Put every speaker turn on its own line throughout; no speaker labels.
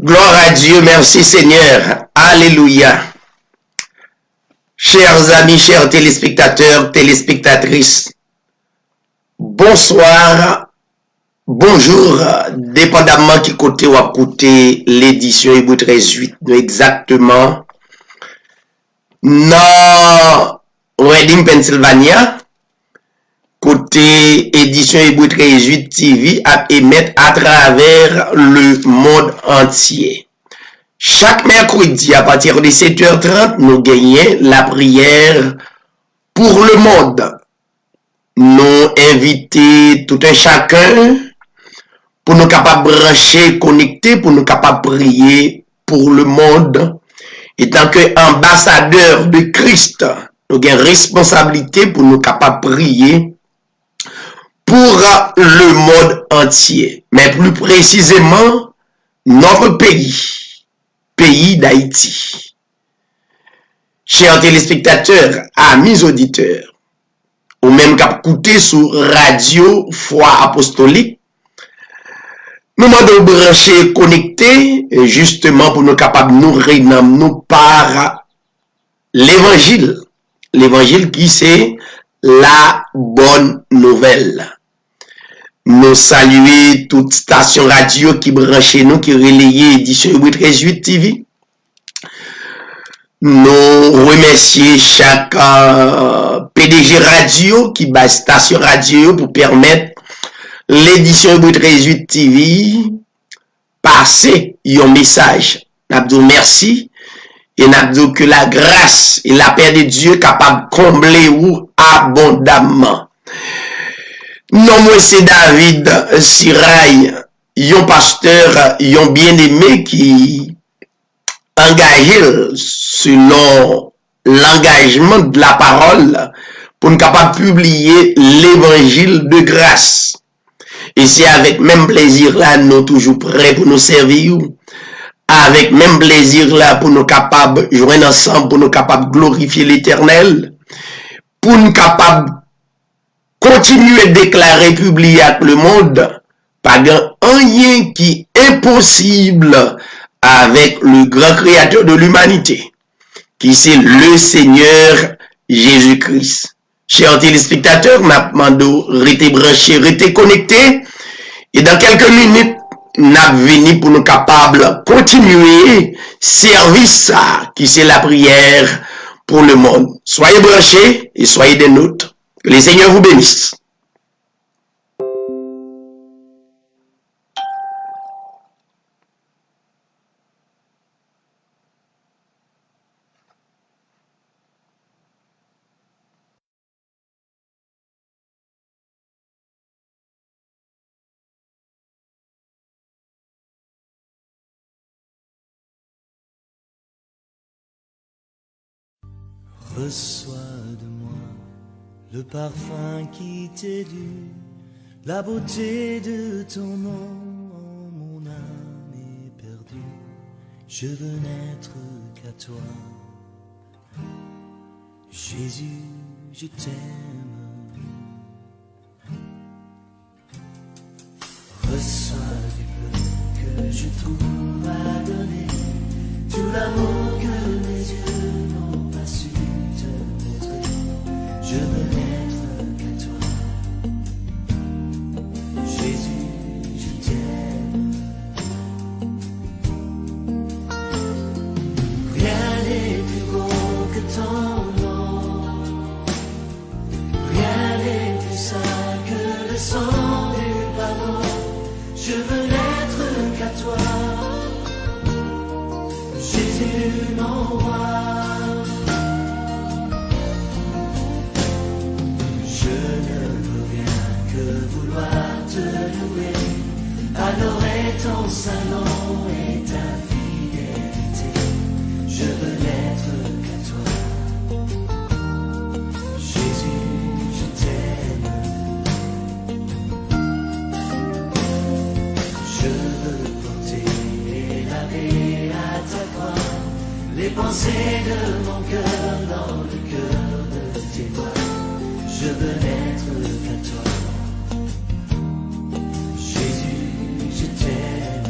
Gloire à Dieu, merci Seigneur. Alléluia. Chers amis, chers téléspectateurs, téléspectatrices, bonsoir, bonjour, dépendamment qui côté ou à côté l'édition Hébreu 13:8, exactement, dans Reading, Pennsylvania, côté édition Hébreu 13:8 TV à émettre à travers le monde entier. Chaque mercredi à partir de 7h30, nous gagnons la prière pour le monde. Nous invitons tout un chacun pour nous capables de brancher, connecter, pour nous capables de prier pour le monde. Et tant qu'ambassadeur de Christ, nous avons responsabilité pour nous capables de prier pour le monde entier. Mais plus précisément, notre pays d'Haïti. Chers téléspectateurs, amis auditeurs, ou même qui écouté sur Radio Foi Apostolique, nous demandons brancher, connecter, justement pour nous capables de nous réunir par l'évangile. L'évangile qui c'est la bonne nouvelle. Nous saluons toute station radio qui branche nous, qui relaye édition Hébreu 13:8 TV. Nous remercions chaque PDG radio qui bat station radio pour permettre l'édition Hébreu 13:8 TV passer un message. Nous merci et nous que la grâce et la paix de Dieu capable de combler ou abondamment. Non, moi c'est David Sirail, un pasteur, un bien-aimé qui engagé selon l'engagement de la parole pour nous capable de publier l'évangile de grâce. Et c'est avec même plaisir là, nous toujours prêts pour nous servir. Avec même plaisir là, pour nous capables de joindre ensemble, pour nous capables de glorifier l'éternel, pour nous capables continuer de déclarer, publier avec le monde, pas rien qui est possible avec le grand créateur de l'humanité, qui c'est le Seigneur Jésus-Christ. Chers téléspectateurs, n'a demandé rester branchés, rester connectés, et dans quelques minutes, n'a venu pour nous capables continuer service ça, qui c'est la prière pour le monde. Soyez branchés et soyez des nôtres. Que les Seigneurs vous bénissent.
Reçois de moi le parfum qui t'est dû, la beauté de ton nom, mon âme est perdue. Je veux n'être qu'à toi. Jésus, je t'aime. Reçois du peu que je trouve à donner, tout l'amour que mes yeux n'ont pas su te montrer. Je veux n'être qu'à toi. Jésus, je t'aime. Rien n'est plus beau que ton nom. Rien n'est plus saint que le sang du pardon. Je veux n'être qu'à toi. Jésus, mon roi. Adorer ton saint nom et ta fidélité. Je veux n'être qu'à toi. Jésus, je t'aime. Je veux porter et laver à ta croix les pensées de mon cœur dans le cœur de tes doigts. Je veux n'être qu'à toi. Jésus, je t'aime.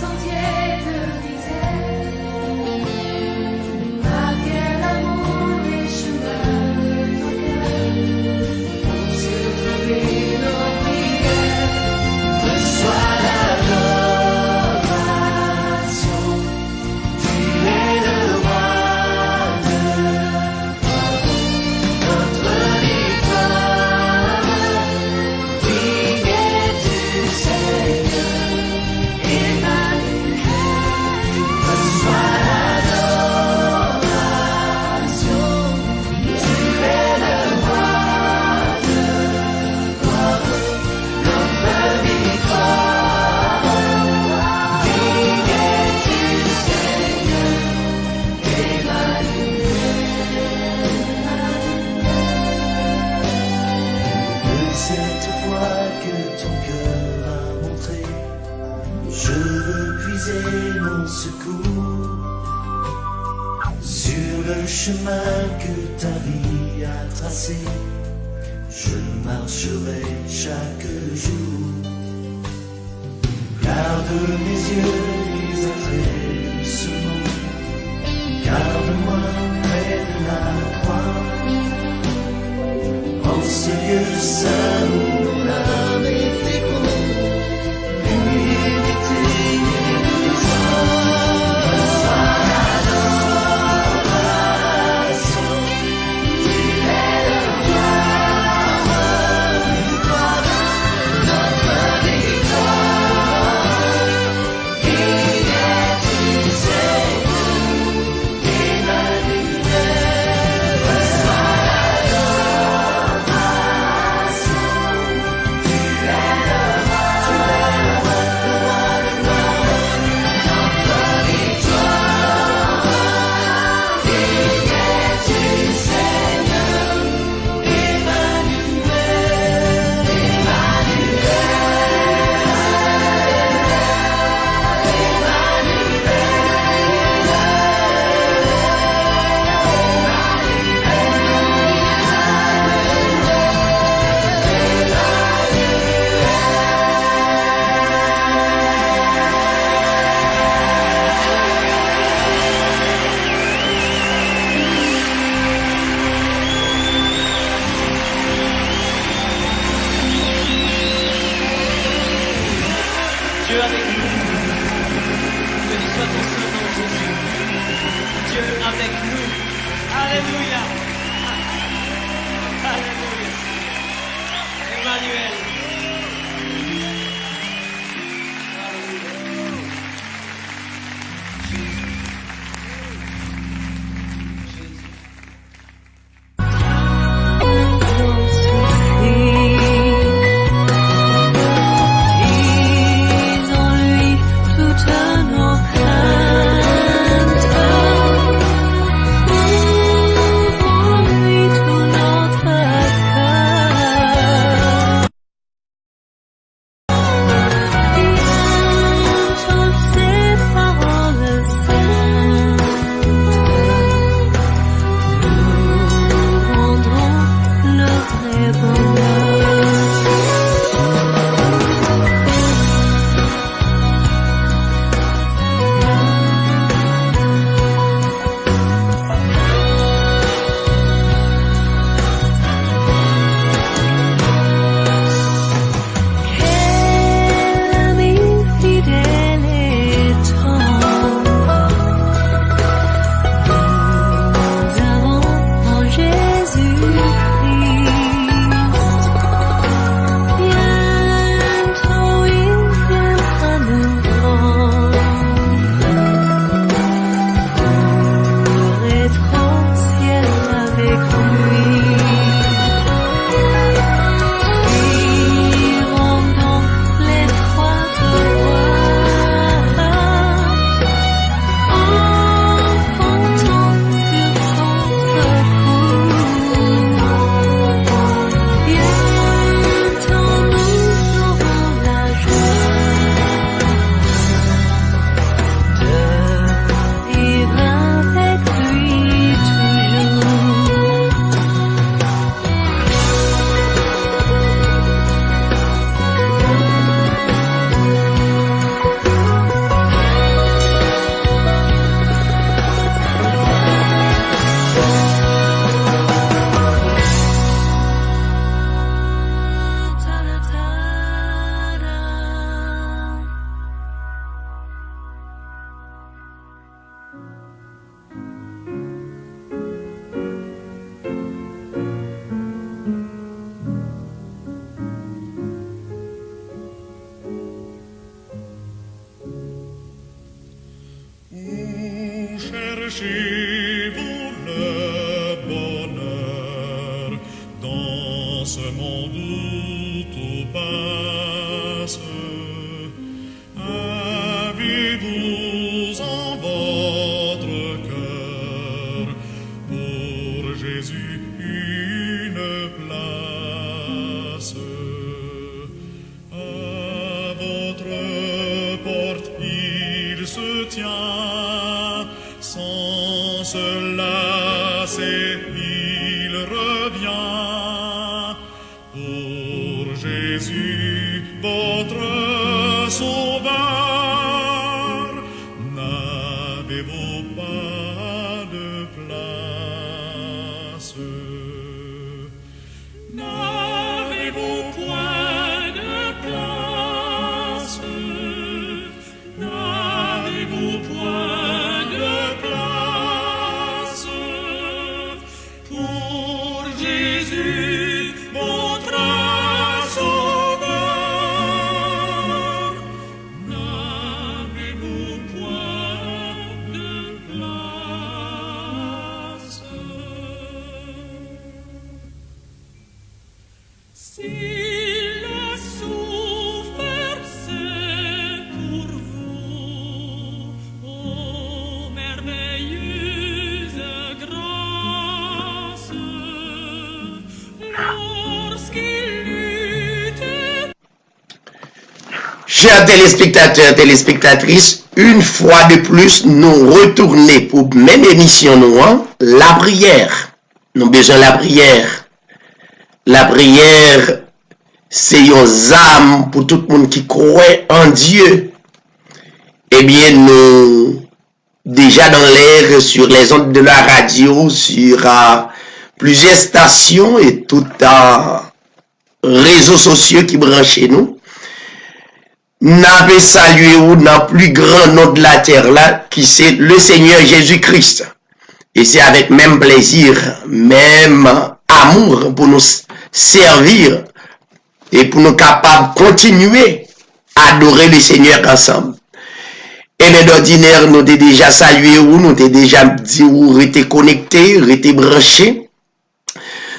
sentiers de misère. Marquer l'amour des chemins de ton cœur. Pour se trouver nos prières. Reçois l'adoration. Tu es le roi de notre victoire. Digne es-tu, Seigneur, Emmanuel. Reçois l'adoration. Tu es le roi de notre victoire. Digne es-tu, Seigneur, De cette foi que ton cœur a montré, je veux puiser mon secours sur le chemin que ta vie a tracé. Je marcherai chaque jour. Garde mes yeux les attraits de ce monde. Garde-moi près de la croix. En ce lieu saint où l'âme est féconde, l'humilité et le joie. Reçois l'adoration. Tu es le roi, notre victoire. Digne es-tu, Seigneur, Emmanuel. Reçois l'adoration. Tu es le roi, notre victoire. Digne es-tu, Seigneur, Emmanuel.
Dieu avec nous. Béni soit ton Saint-Nom, Jésus. Dieu avec nous. Alléluia. Alléluia. Emmanuel.
Cherchez-vous le bonheur dans ce monde où tout passe. Avez-vous en votre cœur pour Jésus une place? À votre porte il se tient, sans se lasser il revient. Pour Jésus votre Sauveur, n'avez-vous pas de place? N'avez-vous point de place? N'avez-vous point de place? Pour Jésus, votre Sauveur, n'avez-vous point de place? S'il a souffert, c'est pour vous, ô merveilleuse grâce, lorsqu'il lutte.
Chers téléspectateurs, téléspectatrices, une fois de plus, nous retournons pour même émission nous, la prière. Nous avons besoin de la prière. La prière, c'est une âme pour tout le monde qui croit en Dieu. Eh bien, nous, déjà dans l'air, sur les ondes de la radio, sur plusieurs stations et tout réseaux sociaux qui branchent nous, n'avons salué ou dans le plus grand nom de la terre là, qui c'est le Seigneur Jésus-Christ. Et c'est avec même plaisir, même amour pour nous servir et pour nous capables de continuer à adorer le Seigneur ensemble. Et bien d'ordinaire, nous t'ai déjà salué ou nous t'ai déjà dit ou rester connecté, rester branché.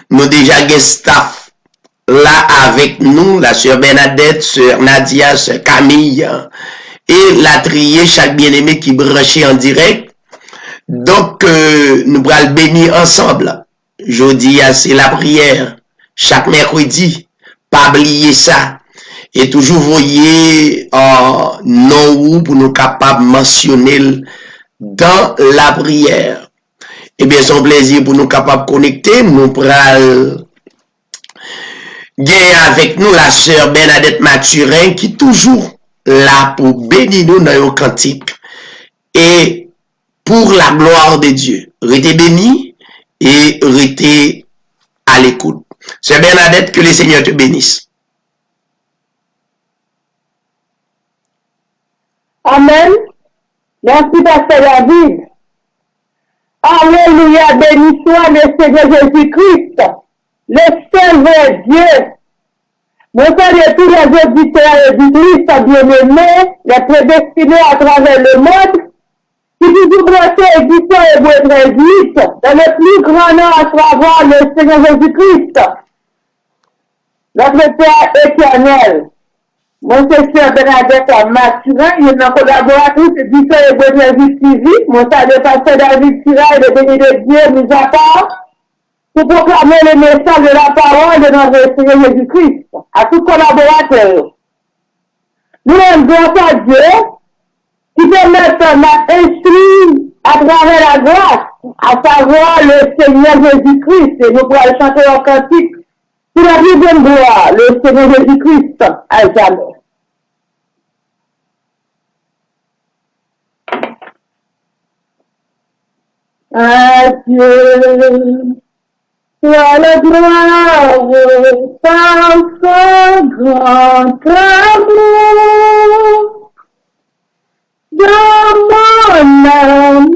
Nous déjà des staff là avec nous, la sœur Bernadette, sœur Nadia, sœur Camille et la trier chaque bien-aimé qui branché en direct. Donc nous allons bénir ensemble. Jeudi, c'est la prière. Chaque mercredi, pas oublier ça. Et toujours voyez non pour nous capables de mentionner dans la prière. Et bien, c'est un plaisir pour nous capables de connecter. Nous prenons gagner avec nous la sœur Bernadette Mathurin qui est toujours là pour bénir nous dans nos cantiques. Et pour la gloire de Dieu. Restez bénis et restez à l'écoute. Sœur Bernadette, que le Seigneur te bénisse.
Amen. Merci, Pasteur David. Alléluia, béni soit le Seigneur Jésus-Christ, le seul vrai Dieu. Mon salut tous les auditeurs et auditrices bien-aimés, les prédestinés à travers le monde, qui vous branchent édition et votre vite, dans le plus grand nom à travers le Seigneur Jésus-Christ, notre Père éternel. Mon sœur Bernadette Mathurin, il est une collaboratrice édition et votre vite TV. Mon salut Pasteur David Tira et le béni de Dieu nous attend pour proclamer le message de la parole de notre Seigneur Jésus-Christ à tous collaborateurs. Nous rendons à Dieu qui permet d'instruire à travers la grâce, à savoir le Seigneur Jésus-Christ. Et nous pourrons chanter en cantique pour la vie de gloire, le Seigneur Jésus-Christ à jamais. Adieu. Soit la gloire par son grand amour. Dans mon âme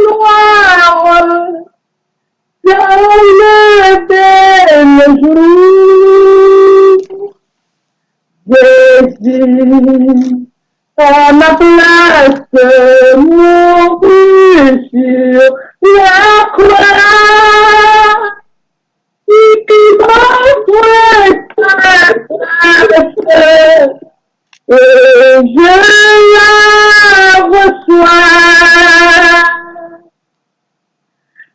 noire, dans le bel jour, Jésus, à ma place, mon sur la croix. Il m'a et je la reçois.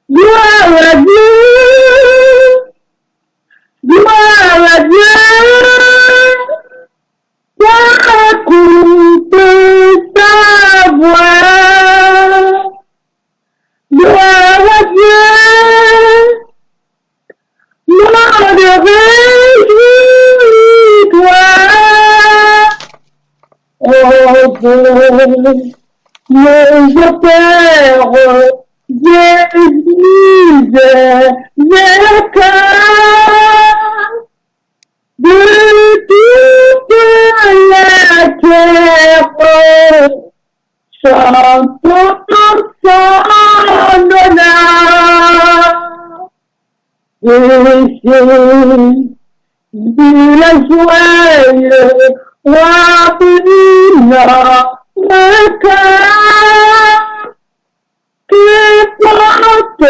Gloire à Dieu, gloire à Dieu, écoute ta voix. Gloire à Dieu, monde réjouis-toi. Oh Dieu, mes pères, Jésus, le cœur de toute la terre, chantons son honneur. Jésus, de la joie, remplis le cœur, que porte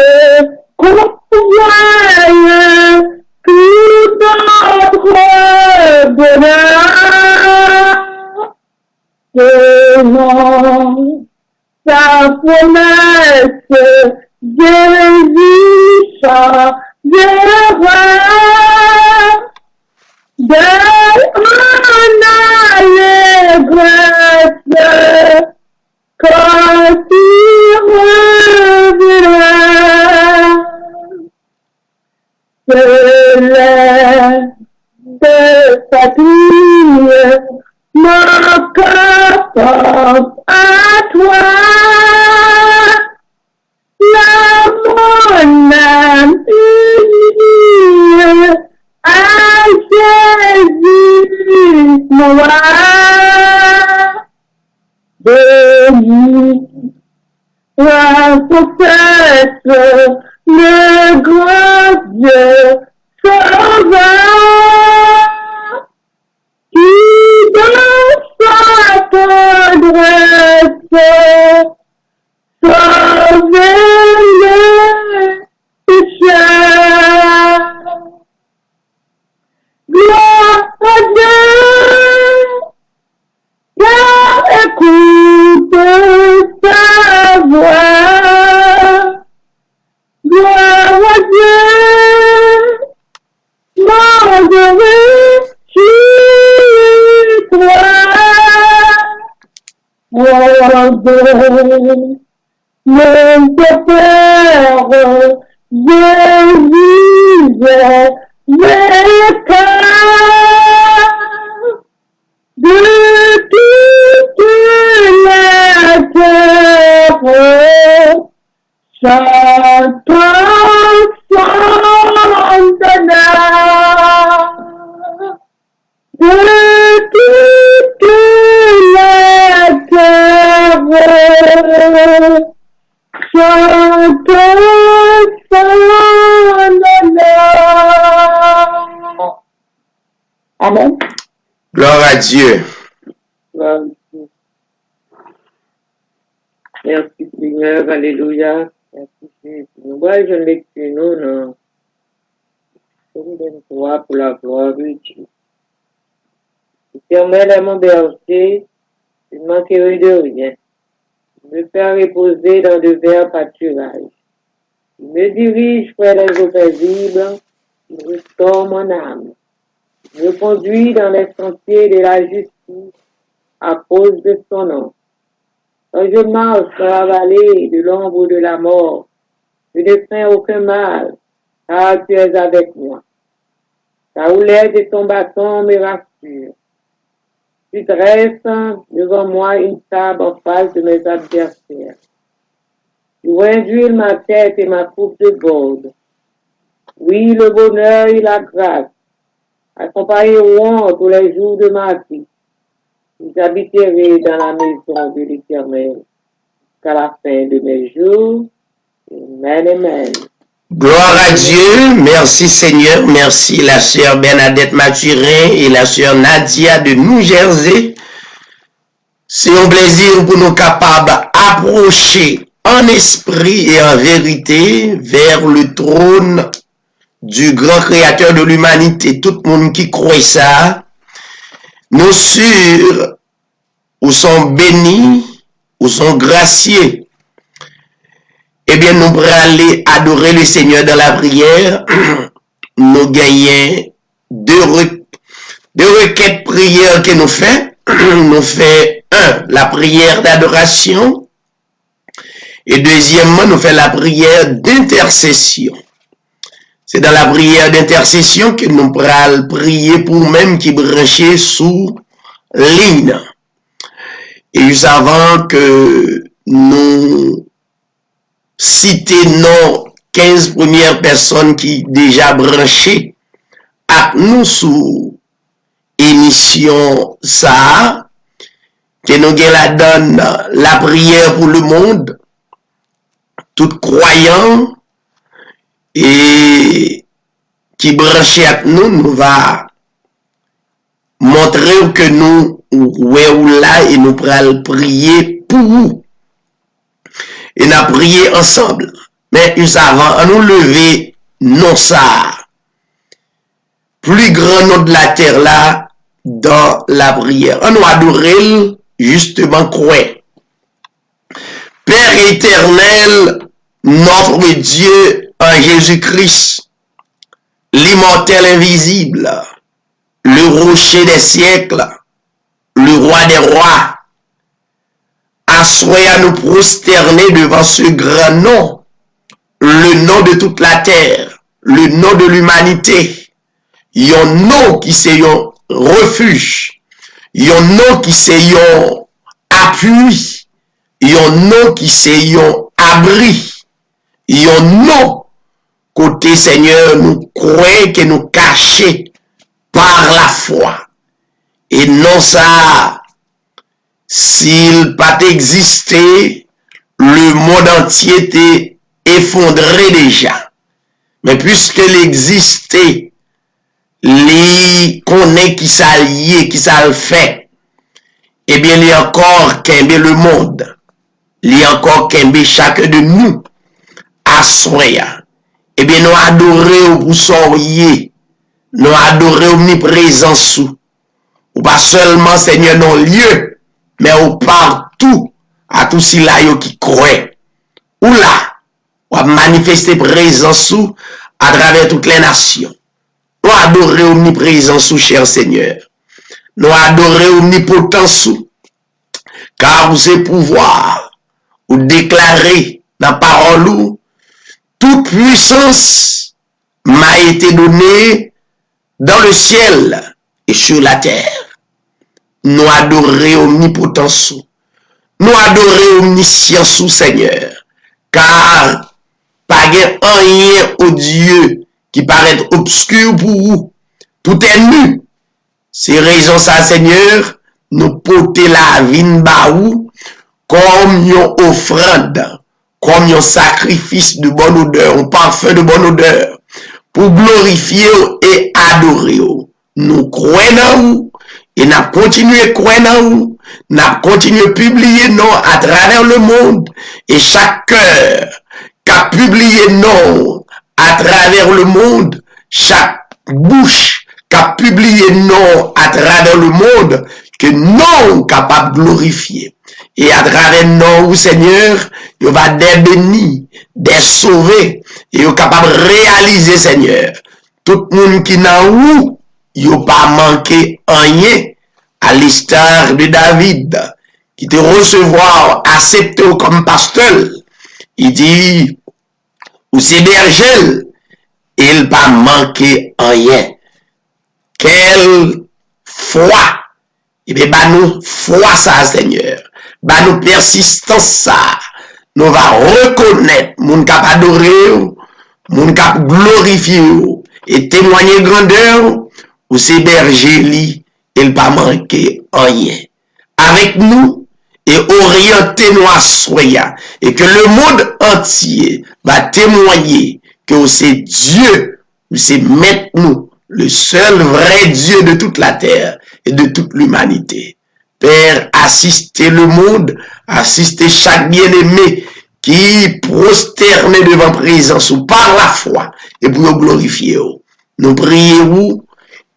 convoie tout notre bonheur. Selon sa promesse, Jésus changera. Donne allégresse quand il reviendra. Céleste patrie, mon cœur pense à toi. La mon âme unie à Jésus, moi. Béni soit son fête, le grand Dieu sauveur, qui dans sa tendresse sauve les pécheurs. Gloire à Dieu, car écoute sa voix. Gloire à Dieu, monde réjouis-toi. Oh Dieu, mon Père, Jésus, le cœur de toute la terre, chantons son honneur. De toute la terre, chantons son honneur. Amen.
Gloire à Dieu.
Merci Seigneur, alléluia. Merci Jésus. Nous voyons une lecture, nous, non. Nous pour la gloire de Dieu. Éternel est mon berger, je ne manquerai de rien. Il me fait reposer dans de verts pâturages. Il me dirige près des eaux paisibles, il restaure mon âme. Il me conduit dans les sentiers de la justice à cause de son nom. Quand je marche dans la vallée de l'ombre de la mort, je ne crains aucun mal, car tu es avec moi. Ta houlette et ton bâton me rassurent. Tu dresses devant moi une table en face de mes adversaires. Tu induis ma tête et ma coupe de borde. Oui, le bonheur et la grâce accompagneront tous les jours de ma vie. J'habiterai dans la maison de l'Éternel jusqu'à la fin de mes jours. Amen, amen.
Gloire à Dieu. Merci Seigneur. Merci la sœur Bernadette Mathurin et la sœur Nadia de New Jersey. C'est un plaisir pour nous capables d'approcher en esprit et en vérité vers le trône du grand créateur de l'humanité. Tout le monde qui croit ça, nous sûrs ou sont bénis, ou sont graciés. Eh bien, nous pourrons aller adorer le Seigneur dans la prière. Nous gagnons deux requêtes prières que nous faisons. Nous faisons la prière d'adoration. Et deuxièmement, nous faisons la prière d'intercession. C'est dans la prière d'intercession que nous pourrons prier pour même qui branchent sous ligne. Et juste avant que nous citions nos 15 premières personnes qui déjà branchées à nous sous émission ça, que nous la donne la prière pour le monde, tout croyant et qui branché à nous, nous va montrer que nous ou là et nous pourrons prier pour vous. Et nous prier ensemble. Mais juste avant, nous lever non ça. Plus grand nom de la terre là dans la prière. On nous adorer justement quoi. Père éternel, notre Dieu en Jésus-Christ, l'immortel invisible, le rocher des siècles, le roi des rois, assoyez à nous prosterner devant ce grand nom, le nom de toute la terre, le nom de l'humanité, un nom qui c'est un refuge, un nom qui c'est un appui, un nom qui c'est un abri, un nom côté Seigneur nous croyons que nous cachons par la foi. Et non ça, s'il pas existé, le monde entier était effondré déjà. Mais puisqu'il existait, les connaît qui s'allie, qui ça le fait, eh bien, il y a encore qu'un le monde. Il y a encore qu'un chacun de nous à soya. Eh bien, nous adorons pour soyez. Nous adorons omniprésence sous. Ou pas seulement Seigneur dans le lieu, mais ou partout, à tous ceux là qui croient. Ou là, ou à manifester présence sous à travers toutes les nations. Nous adorons omniprésence sous, cher Seigneur. Nous adorons omnipotence sous, car vous avez pouvoir, ou déclarer dans la parole où toute puissance m'a été donnée dans le ciel et sur la terre. Nous adorons omnipotence, nous adorons omniscience, Seigneur, car pas rien au Dieu qui paraît obscur pour vous. Tout est nu. C'est raison ça, Seigneur, nous porter la vie baou comme une offrande, comme un sacrifice de bonne odeur, un parfum de bonne odeur, pour glorifier et adorer. Nous croyons dans vous et nous continuons à croire dans vous, nous continuons à publier non à travers le monde et chaque cœur qui a publié non à travers le monde, chaque bouche qui a publié non à travers le monde, que non capable de glorifier. Et à travers nous, Seigneur, il va des bénis, des sauvés, et il capable de réaliser, Seigneur. Tout le monde qui n'a où, il n'a pas manqué rien, à l'histoire de David, qui te recevoir, accepté comme pasteur. Il dit, ou c'est berger, il n'a pas manqué rien. Quelle foi! Et bien, bah nous, foi ça, Seigneur. Bah nous, persistance ça. Nous va reconnaître, mon cap adorer, mon cap glorifier, et témoigner grandeur, ou c'est berger li, il pas manquer rien. Avec nous, et orienter nous à soya, et que le monde entier va témoigner que c'est Dieu, c'est maître nous, le seul vrai Dieu de toute la terre et de toute l'humanité. Père, assistez le monde, assistez chaque bien-aimé qui prosternent devant présence ou par la foi et pour glorifier. Nous prions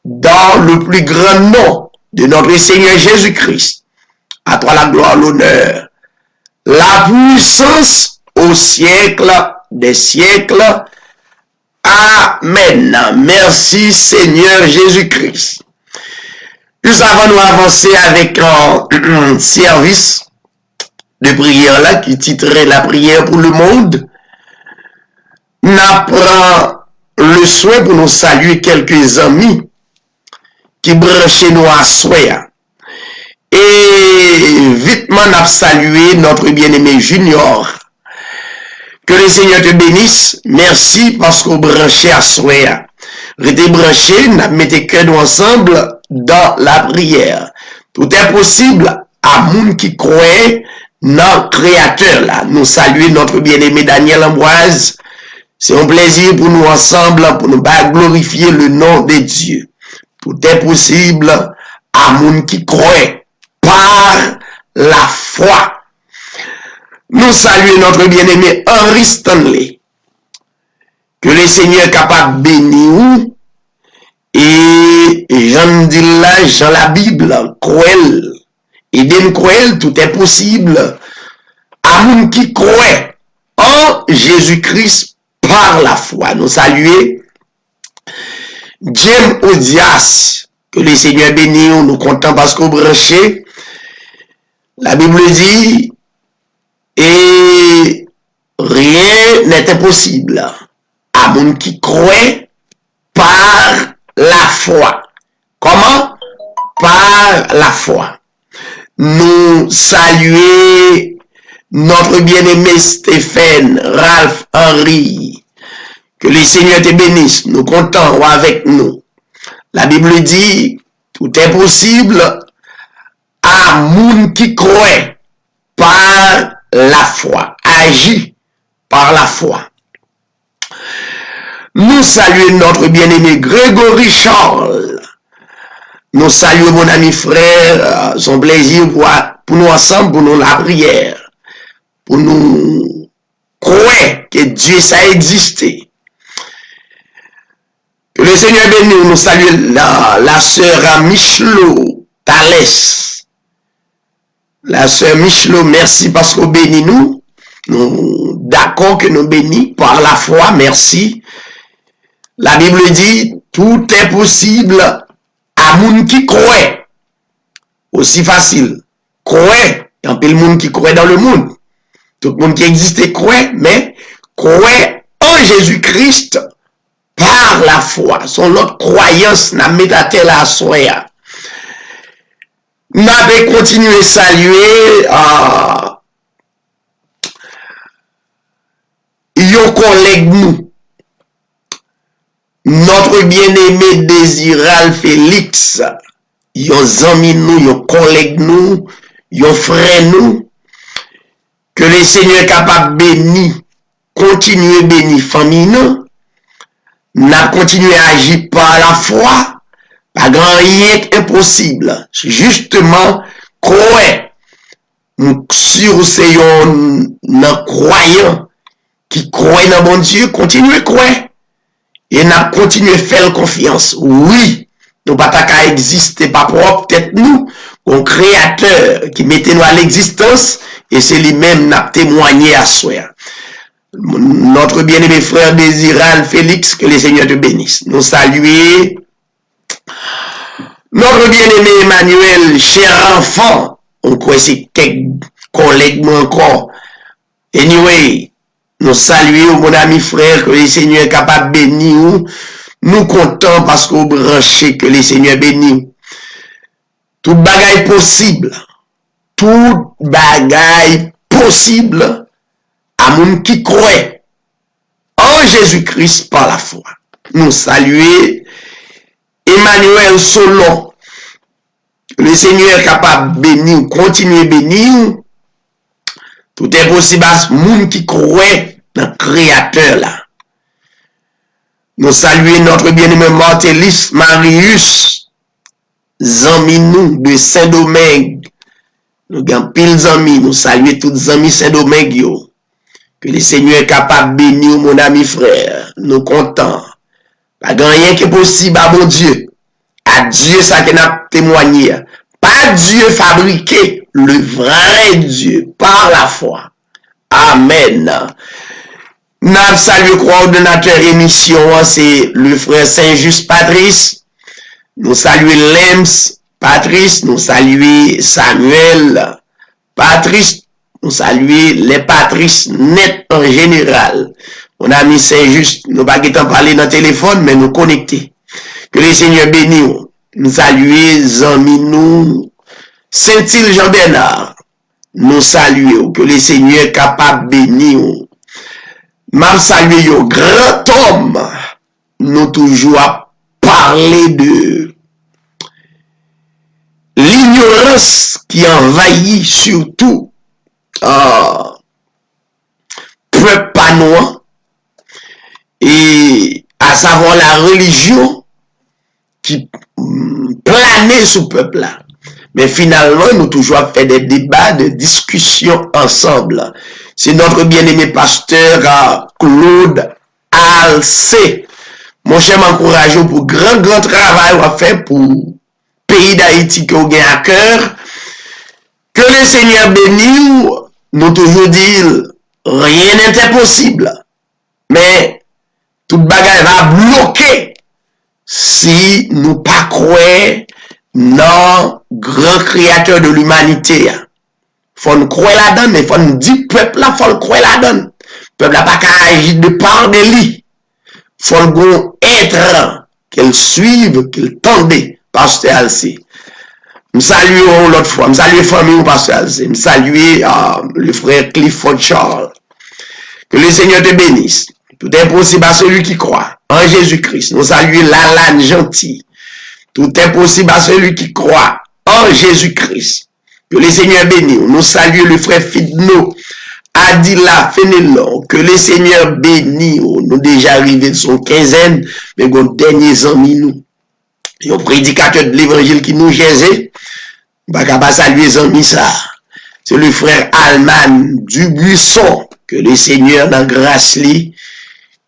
dans le plus grand nom de notre Seigneur Jésus-Christ. À toi la gloire, l'honneur, la puissance au siècle des siècles. Amen. Merci Seigneur Jésus-Christ. Nous avons avancé avec un service de prière là qui titrait la prière pour le monde. Nous prenons le soin pour nous saluer quelques amis qui branchent nous à soya. Et vitement nous salué notre bien-aimé Junior. Que le Seigneur te bénisse. Merci parce qu'on branché à soya. Restez branché, nous mettez que nous ensemble dans la prière. Tout est possible à monde qui croit dans le Créateur là. Nous saluer notre bien-aimé Daniel Ambroise. C'est un plaisir pour nous ensemble, pour nous glorifier le nom de Dieu. Tout est possible à monde qui croit par la foi. Nous saluons notre bien-aimé Henry Stanley. Que le Seigneur est capable de bénir. Et Jean dit là, dans la Bible, croel. Et bien croel, tout est possible à monde qui croit en Jésus-Christ par la foi. Nous saluons James Odias. Que le Seigneur bénisse, nous comptons parce qu'on branché. La Bible dit, et rien n'est impossible à monde qui croit par la foi. Comment? Par la foi. Nous saluons notre bien-aimé Stéphane, Ralph Henry. Que le Seigneur te bénisse. Nous comptons avec nous. La Bible dit, tout est possible à monde qui croit par la foi. Agit par la foi. Nous saluons notre bien-aimé Grégory Charles. Nous saluons mon ami frère, son plaisir pour nous ensemble, pour nous la prière. Pour nous croire que Dieu ça existé. Que le Seigneur bénisse, nous saluons la sœur Michelot Thalès. La sœur Michelot, merci parce qu'on bénit nous. Nous d'accord que nous bénit par la foi, merci. La Bible dit, tout est possible à monde qui croit. Aussi facile. Croit. Il y a un peu de monde qui croit dans le monde. Tout le monde qui existe croit, mais croit en Jésus-Christ par la foi. Son notre croyance n'a mis à tel à soi. Nous avons continué à saluer nos collègues nous. Notre bien-aimé Désiral Félix, yon amis nous, yon collègues nous, yon frères nous, que le Seigneur est capable de bénir, continuer à bénir famille nous, n'a continué à agir par la foi, pas grand rien impossible. Justement, croire, sur ces croyants qui croient dans bon Dieu, continuez à croire. Et n'a continué à faire confiance. Oui, nous pas qu'à exister pas propre peut-être nous, un créateur qui mettait nous à l'existence et c'est lui-même n'a témoigné à soi. Notre bien-aimé frère Désiral Félix, que le Seigneur te bénisse. Nous saluons notre bien-aimé Emmanuel, cher enfant. On croit c'est quelques collègues encore. Anyway, nous saluons mon ami frère que le Seigneur est capable de bénir. Nous comptons parce qu'on branche que le Seigneur bénit. Tout bagaille possible. Tout bagaille possible à moun qui croit en Jésus-Christ par la foi. Nous saluons Emmanuel Solon. Le Seigneur est capable de bénir, continuer à bénir. Tout est possible à ce monde qui croit dans le Créateur là. Nous saluons notre bien-aimé Martelis Marius, amis nous de Saint-Domingue. Nous avons pile amis, nous saluons tous les amis Saint-Domingue. Que le Seigneur est capable de bénir mon ami frère. Nous comptons. Pas rien qui est possible à mon Dieu. À Dieu, ça qui n'a témoigné. Pas Dieu fabriqué, le vrai Dieu, par la foi. Amen. Nous saluons le coordonnateur émission, c'est le frère Saint-Just Patrice. Nous saluons Lems Patrice, nous saluons Samuel Patrice, nous saluons les Patrice net en général. Mon ami Saint-Just, nous pas qu'à parler dans le téléphone, mais nous connecter. Que le Seigneur bénisse. Nous saluons amis nous, Saint-Île Jean-Bernard. Nous saluons. Que le Seigneur est capable de bénir. M'a salué au grand homme. Nous toujours à parler de l'ignorance qui envahit surtout peuple panois et à savoir la religion qui planait sous peuple là. Mais finalement, nous toujours fait des débats, des discussions ensemble. C'est notre bien-aimé pasteur Claude Alcé. Mon cher m'encourage pour grand travail à faire pour le pays d'Haïti qui a à cœur. Que le Seigneur bénisse, nous toujours dire, rien n'est impossible. Mais toute bagaille va bloquer si nous pas croyons dans grand créateur de l'humanité. Faut nous croire là-dedans, mais faut nous dire peuple là, faut le croire là-dedans. Peuple là pas qu'à agir de part de lui. Faut nous être qu'elle suive, qu'elle tende, pasteur Alcé. Nous saluons l'autre fois, nous saluons la famille pasteur Alcé, nous saluons le frère Clifford Charles. Que le Seigneur te bénisse. Tout est possible à celui qui croit en Jésus-Christ. Nous saluons Lalane Gentil. Tout est possible à celui qui croit en Jésus-Christ. Que le Seigneur bénisse. Nous saluons le frère Fidno, Adila Fenelon. Que le Seigneur bénisse. Nous déjà arrivés de son quinzaine, mais nos derniers amis nous. Et un prédicateur de l'évangile qui nous gésait. Bah, pas saluer les amis ça. C'est le frère Alman Dubuisson. Que le Seigneur dans grâce lui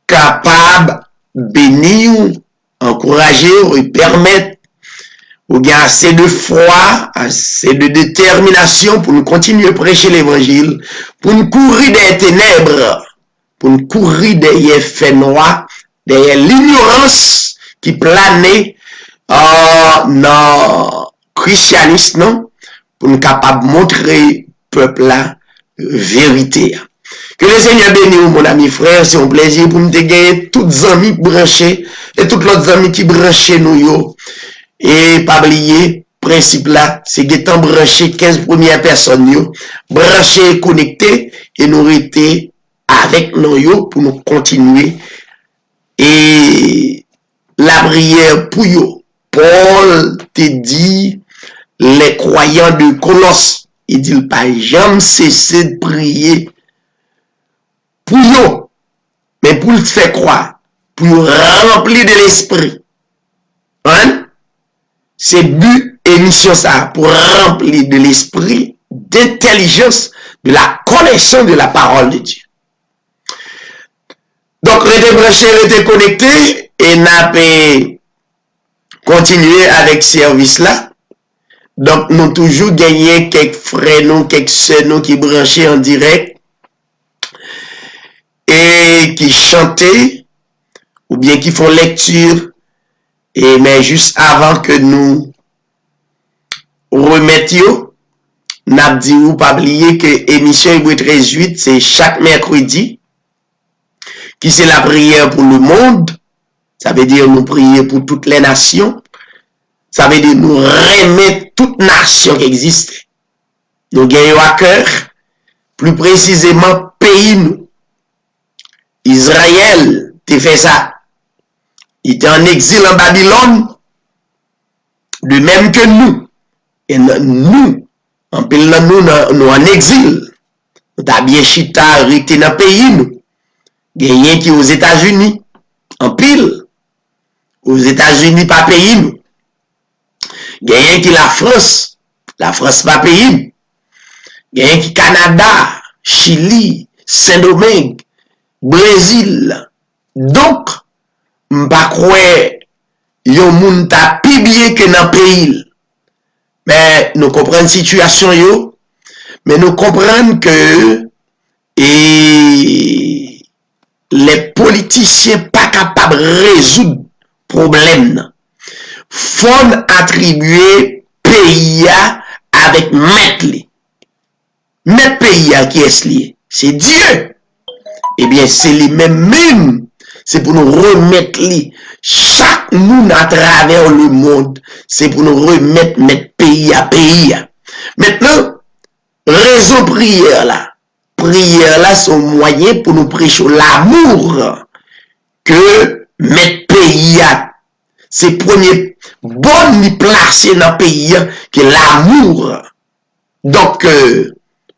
capable bénir, encourager et permettre ou bien assez de foi, assez de détermination pour nous continuer à prêcher l'évangile, pour nous courir des ténèbres, pour nous courir derrière faits noirs, derrière l'ignorance qui planait dans le christianisme, non? Pour nous capables de montrer peuple la vérité. Que le Seigneur bénisse, mon ami frère, c'est un plaisir pour me gagner toutes les amis branchés et toutes les autres amis qui branchent nous. Et pas oublier, principe là, c'est que branché 15 premières personnes, branchés, connectés, et nous rester avec nous pour nous continuer. Et la prière pour eux, Paul te dit, les croyants de Colosse, il dit pas jamais cesser de prier pour eux, mais pour le faire croire, pour remplir de l'esprit. Hein? C'est but et mission ça, pour remplir de l'esprit, d'intelligence, de la connaissance de la parole de Dieu. Donc, restez branchés, restez connectés, et n'a pas continuer avec ce service là. Donc, nous toujours gagné quelques frères, nous, quelques sœurs, nous qui branchaient en direct, et qui chantaient, ou bien qui font lecture, et mais juste avant que nous remettions, n'a dit ou pas oublier que émission Hébreux 13:8 c'est chaque mercredi, qui c'est la prière pour le monde, ça veut dire nous prier pour toutes les nations, ça veut dire nous remettre toute nation qui existe. Nous gagnons à cœur, plus précisément pays nous. Israël te fait ça. Il était en exil en Babylone, de même que nous. Et nous, en pile nous en exil. Nous avons bien chita arrêté dans le pays nous. Gagné qui aux États-Unis, en pile. Aux États-Unis, pas pays nous. Gagné qui la France pas pays nous. Gagné qui Canada, Chili, Saint-Domingue, Brésil. Donc, m'pa croire yon moun ta pi bien que dans pays. Mais nous comprenons situation yo, mais nous comprenons que et les politiciens pas capables de résoudre problème. Faut attribuer pays avec maître. Maître pays qui est lié, c'est Dieu. Eh bien, c'est lui-même, c'est pour nous remettre lui. Chaque monde à travers le monde, c'est pour nous remettre notre pays à pays. Maintenant, raison prière là, c'est un moyen pour nous prêcher l'amour que notre pays a. C'est premier bon placé dans le pays que l'amour. Donc,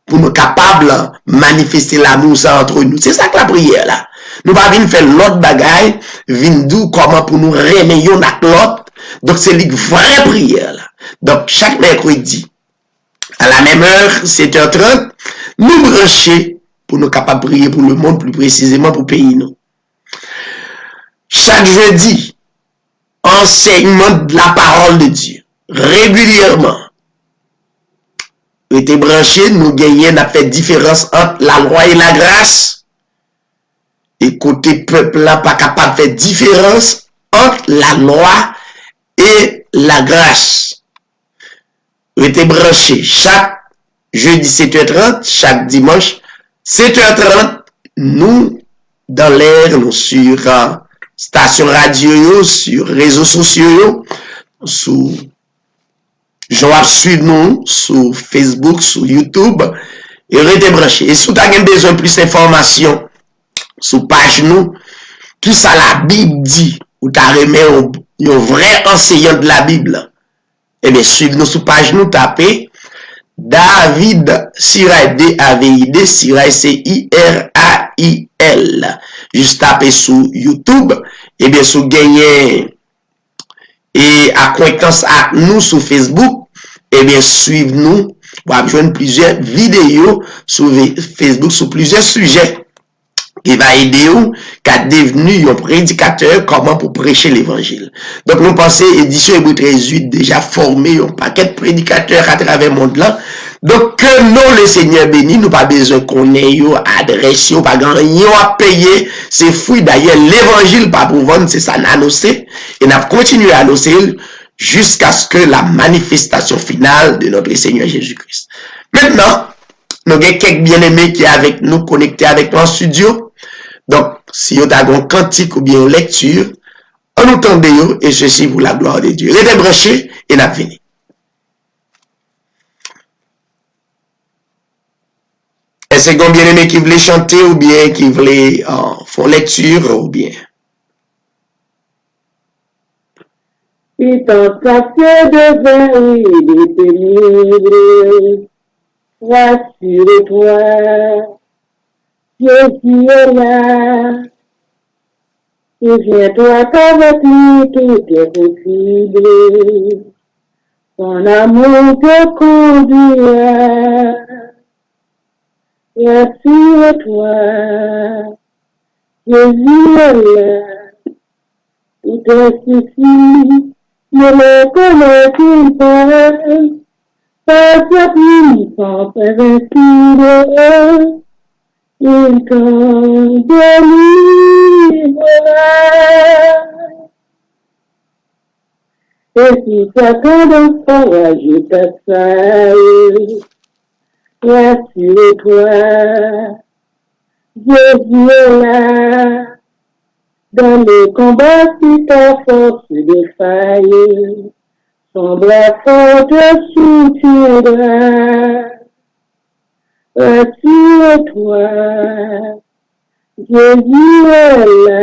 pour nous capables de manifester l'amour ça entre nous. C'est ça que la prière là. Nous pas venir faire l'autre bagaille, venir d'où comment pour nous remettre yon avec l'autre. Donc c'est la vraie prière là. Donc chaque mercredi, à la même heure, 7h30, nous brancher pour nous capables de prier pour le monde, plus précisément pour le pays nous. Chaque jeudi, enseignement de la parole de Dieu, régulièrement. Était branché, nous gagnons, n'a fait différence entre la loi et la grâce. Et côté peuple là, pas capable de faire différence entre la loi et la grâce. Était branché chaque jeudi 7h30, chaque dimanche 7h30, nous dans l'air, nous sur station radio, sur réseaux sociaux, sur Joa suivre nous sur Facebook, sur YouTube, et restez branché. Et si vous avez besoin de plus d'informations sur page nous, tout ça la Bible dit, ou t'as remis un vrai enseignant de la Bible, eh bien, suivez-nous sur page nous, tapez David Sirail, D-A-V-I-D, Sirail, C-I-R-A-I-L. Juste tapez sur YouTube, eh bien, si vous gagnez et acquaintance avec nous sur Facebook, eh bien, suivez-nous pour joindre plusieurs vidéos sur Facebook sur plusieurs sujets qui va aider vous qu'à devenir un prédicateur comment pour prêcher l'évangile. Donc, nous pensons, édition Hébreux 13:8 déjà formé un paquet de prédicateurs à travers le monde là. Donc, que nous, le Seigneur béni, nous pas besoin qu'on ait une adresse, pas grand rien à payer. C'est fou d'ailleurs, l'évangile pas pour vendre, c'est ça annoncé. Et nous continuer à annoncer jusqu'à ce que la manifestation finale de notre Seigneur Jésus-Christ. Maintenant, nous avons quelques bien-aimés qui sont avec nous, connectés avec nous en studio. Donc, si vous avez un cantique ou bien une lecture, on nous tendez et ceci pour la gloire de Dieu. Restez branchés et nous venons. Est-ce que vous bien aimé qui voulait chanter ou bien qui voulait faire lecture ou bien?
Si ton quartier devient pénible, rassure-toi, Jésus est là. Souviens-toi qu'avec lui tout est possible. Son amour te conduira. Rassure-toi, Jésus est là. Tout est souci, ne le connaît-il pas? Pas sa puissance invincible, il t'en délivrera. Et si Satan d'encourage ta faille, rassure-toi, Jésus est là. Dans le combat, si ta force défaille, son bras fort te soutiendra. Rassure-toi, Jésus est là.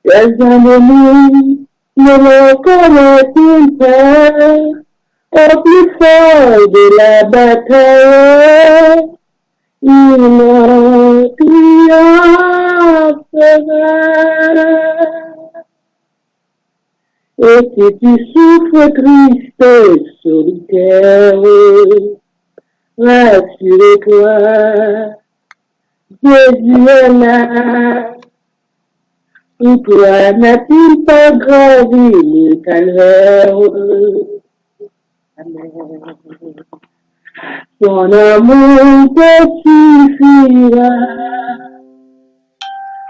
Tes ennemis ne le connaissent pas. Au plus fort de la bataille, il en triomphera. Et si tu souffres triste et solitaire, rassure-toi,
Jésus est là. Pourquoi n'a-t-il pas gravi le calvaire? Amen. Son amour te suffira.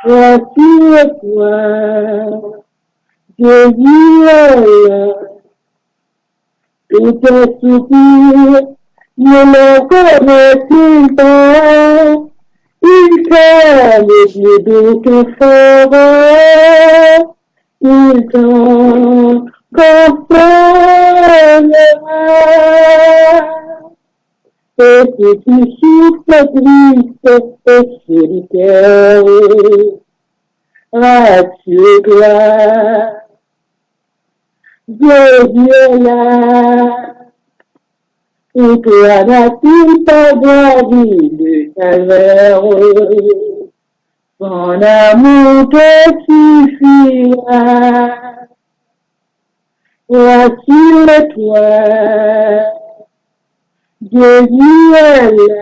Rassure-toi, Jésus est là. Tout tes soupirs, ne le connaît-il pas? Il t'aime plus doux que fort. Il t'en consolera. Et si tu souffres triste et solitaire, rassure-toi, Jésus est là. Pourquoi n'a-t-il pas gravi le calvaire? Son amour te suffira. Rassure-toi, Jésus est là.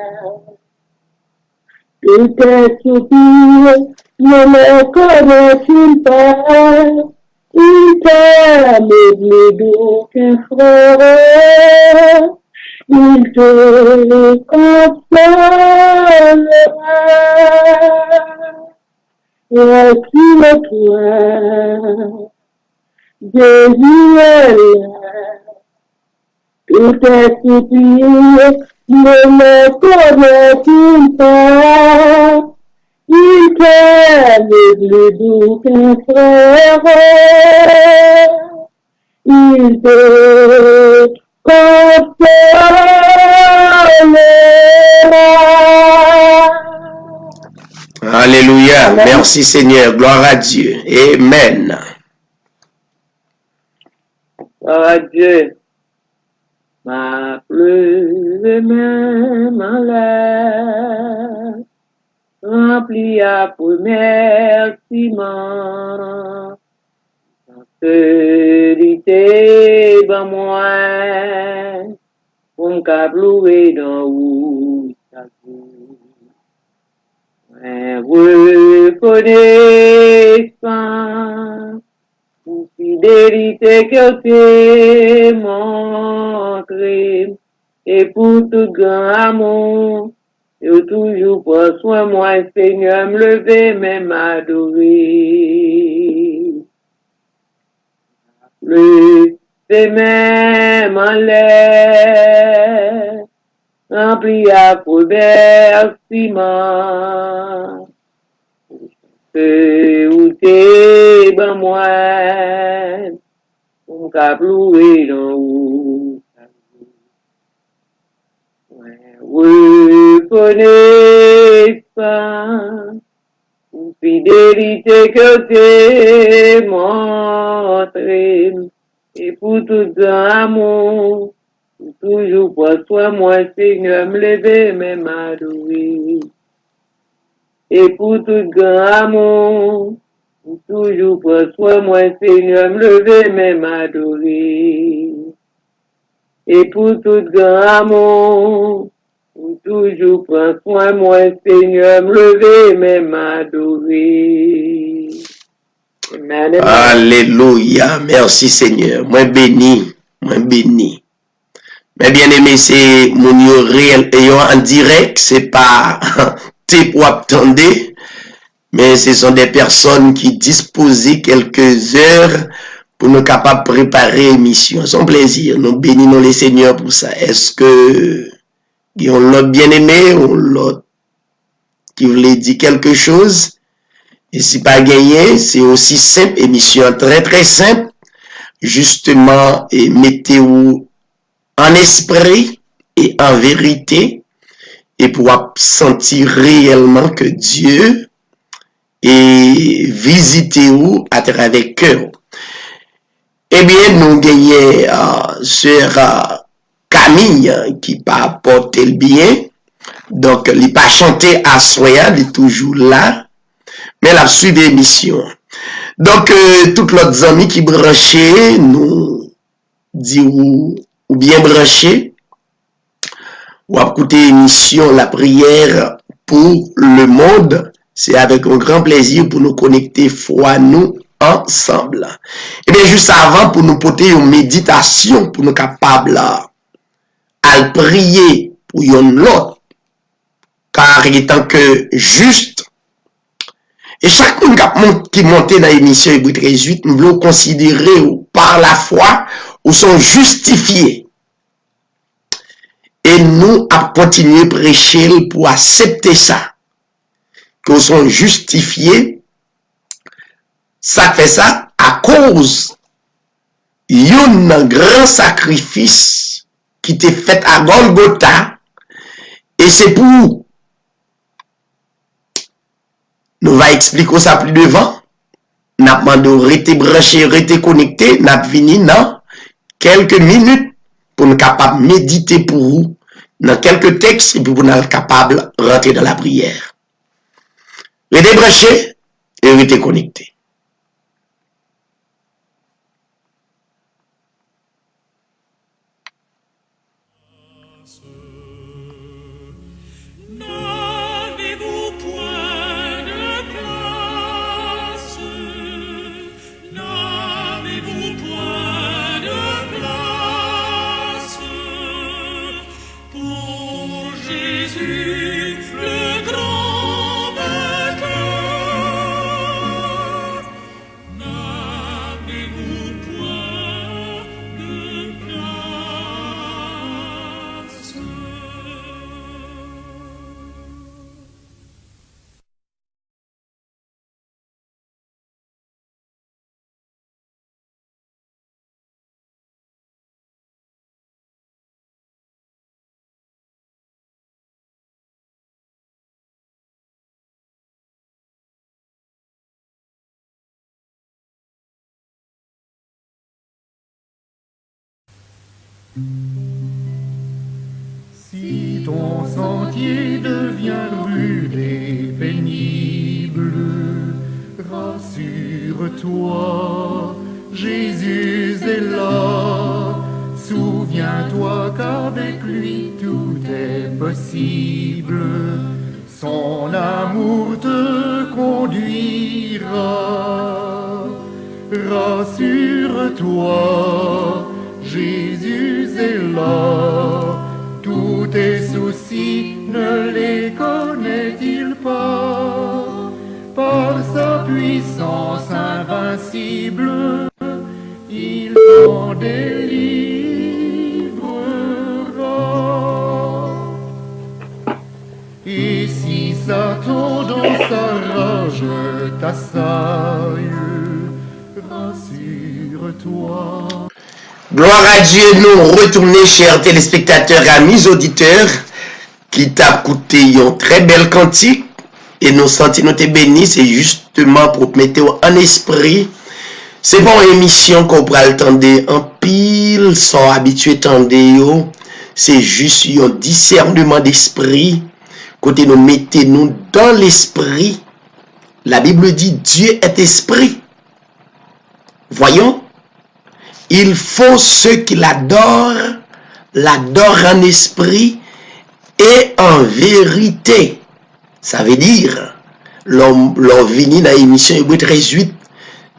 Tous tes soupirs, ne le connaît-il pas? Il t'aime plus doux qu'un frère. Il te consolera. Rassure-toi, Jésus est là. Tous tes soupirs, ne le connaît-il pas? Il t'aime plus doux qu'un frère. Il te
Alléluia. Merci Seigneur. Gloire à Dieu. Amen.
Gloire à Dieu. Ma plus même en l'air, rempli à remerciements. Fidélité, ben moi, pour m'cablouer dans où ça joue. Reconnaissant, pour fidélité que tu montré, et pour tout grand amour, et toujours pour soin, moi, Seigneur, me lever, même adorer. C'est même en l'air, rempli à remerciements. Où t'es, ben moi, pour m'cablouer dans où ça joue. Reconnaissant, pour fidélité que t'es montré, et pour tout grand amour, pour toujours pour toi, moi, Seigneur, me lever, même adorer. Et pour tout grand amour, pour toujours pour toi, moi, Seigneur, me lever, même adorer. Et pour tout grand amour, pour toujours pour toi, moi, Seigneur, me lever, même adorer. Amen.
Alléluia. Merci Seigneur. Moi béni. Moi béni. Mais bien aimé, c'est mon réel et en direct. C'est pas t'es pour attendre. Mais ce sont des personnes qui disposent quelques heures pour nous capables de préparer l'émission. Son plaisir. Nous bénissons les Seigneurs pour ça. Est-ce que on l'a bien aimé ou l'autre qui voulait dire quelque chose? Et si pas gagné, c'est aussi simple, émission très très simple. Justement, et mettez-vous en esprit et en vérité et pour sentir réellement que Dieu est visité-vous à travers cœur. Eh bien, nous gagnons sur Camille qui pas apporté le bien. Donc, il pas chanté à soya, il est toujours là. Mais la suite l'émission. Donc, toutes les amis qui branchaient, nous disons, ou bien branchés, ou écouter l'émission, la prière pour le monde. C'est avec un grand plaisir pour nous connecter foi nous ensemble. Et bien juste avant, pour nous porter une méditation, pour nous capables à prier pour l'autre, car il est tant que juste. Et chaque monde qui monte dans l'émission Hébreux 13:8, nous voulons considérer par la foi ou sont justifiés. Et nous à continuer à prêcher pour accepter ça. Que nous sommes justifiés. Ça fait ça à cause d'un grand sacrifice qui était fait à Golgotha. Et c'est pour nous va expliquer ça plus devant. Nous avons demandé de rester branché, rester connecté. Nous avons fini dans quelques minutes pour nous capables de méditer pour vous dans quelques textes et puis pour nous être capables de rentrer dans la prière. Restez branché et restez connecté.
N'avez-vous point de place? N'avez-vous point de place pour Jésus le grand vainqueur? N'avez-vous point de place?
Si ton sentier devient rude et pénible, rassure-toi, Jésus est là. Souviens-toi qu'avec lui tout est possible. Son amour te conduira. Rassure-toi, Jésus est là. Tous tes soucis, ne les connaît-il pas? Par sa puissance invincible, il t'en délivrera. Et si Satan dans sa rage t'assaille, rassure-toi.
Gloire à Dieu, nous retournons, chers téléspectateurs, amis auditeurs, qui t'a coûté une très belle cantique, et nous sentons nous bénis, c'est justement pour mettre en esprit. C'est pas une émission qu'on pourra attendre en pile, sans habitué tendre, c'est juste un discernement d'esprit, côté nous mettez-nous dans l'esprit. La Bible dit, Dieu est esprit. Voyons. Il faut ceux qui l'adorent en esprit et en vérité. Ça veut dire, l'homme venu dans l'émission Hébreux 13:8,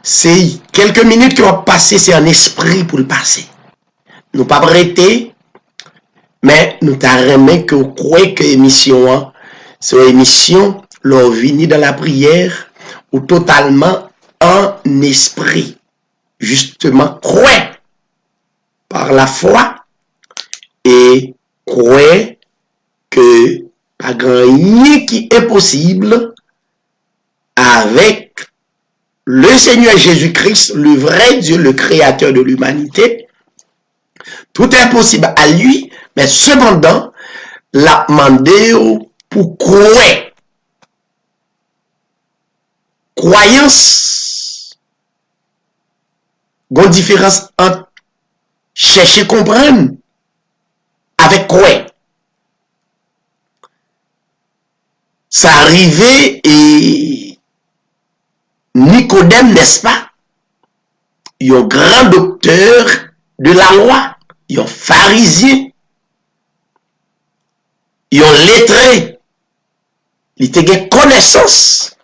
c'est quelques minutes qui vont passer, c'est en esprit pour le passer. Nous pas prêter, mais nous t'arrêtons que vous croyez que l'émission, c'est une émission, l'homme venu dans la prière, ou totalement en esprit. Justement, croire par la foi et croire que pas grand rien qui est possible avec le Seigneur Jésus-Christ, le vrai Dieu, le créateur de l'humanité. Tout est possible à lui, mais cependant, l'a demandé pour croire. Croyance. Il y a une différence entre chercher à comprendre avec quoi. Ça arrivait et Nicodème, n'est-ce pas? Il y a un grand docteur de la loi, il y a un pharisien, il y a un lettré. il te gen connaissance.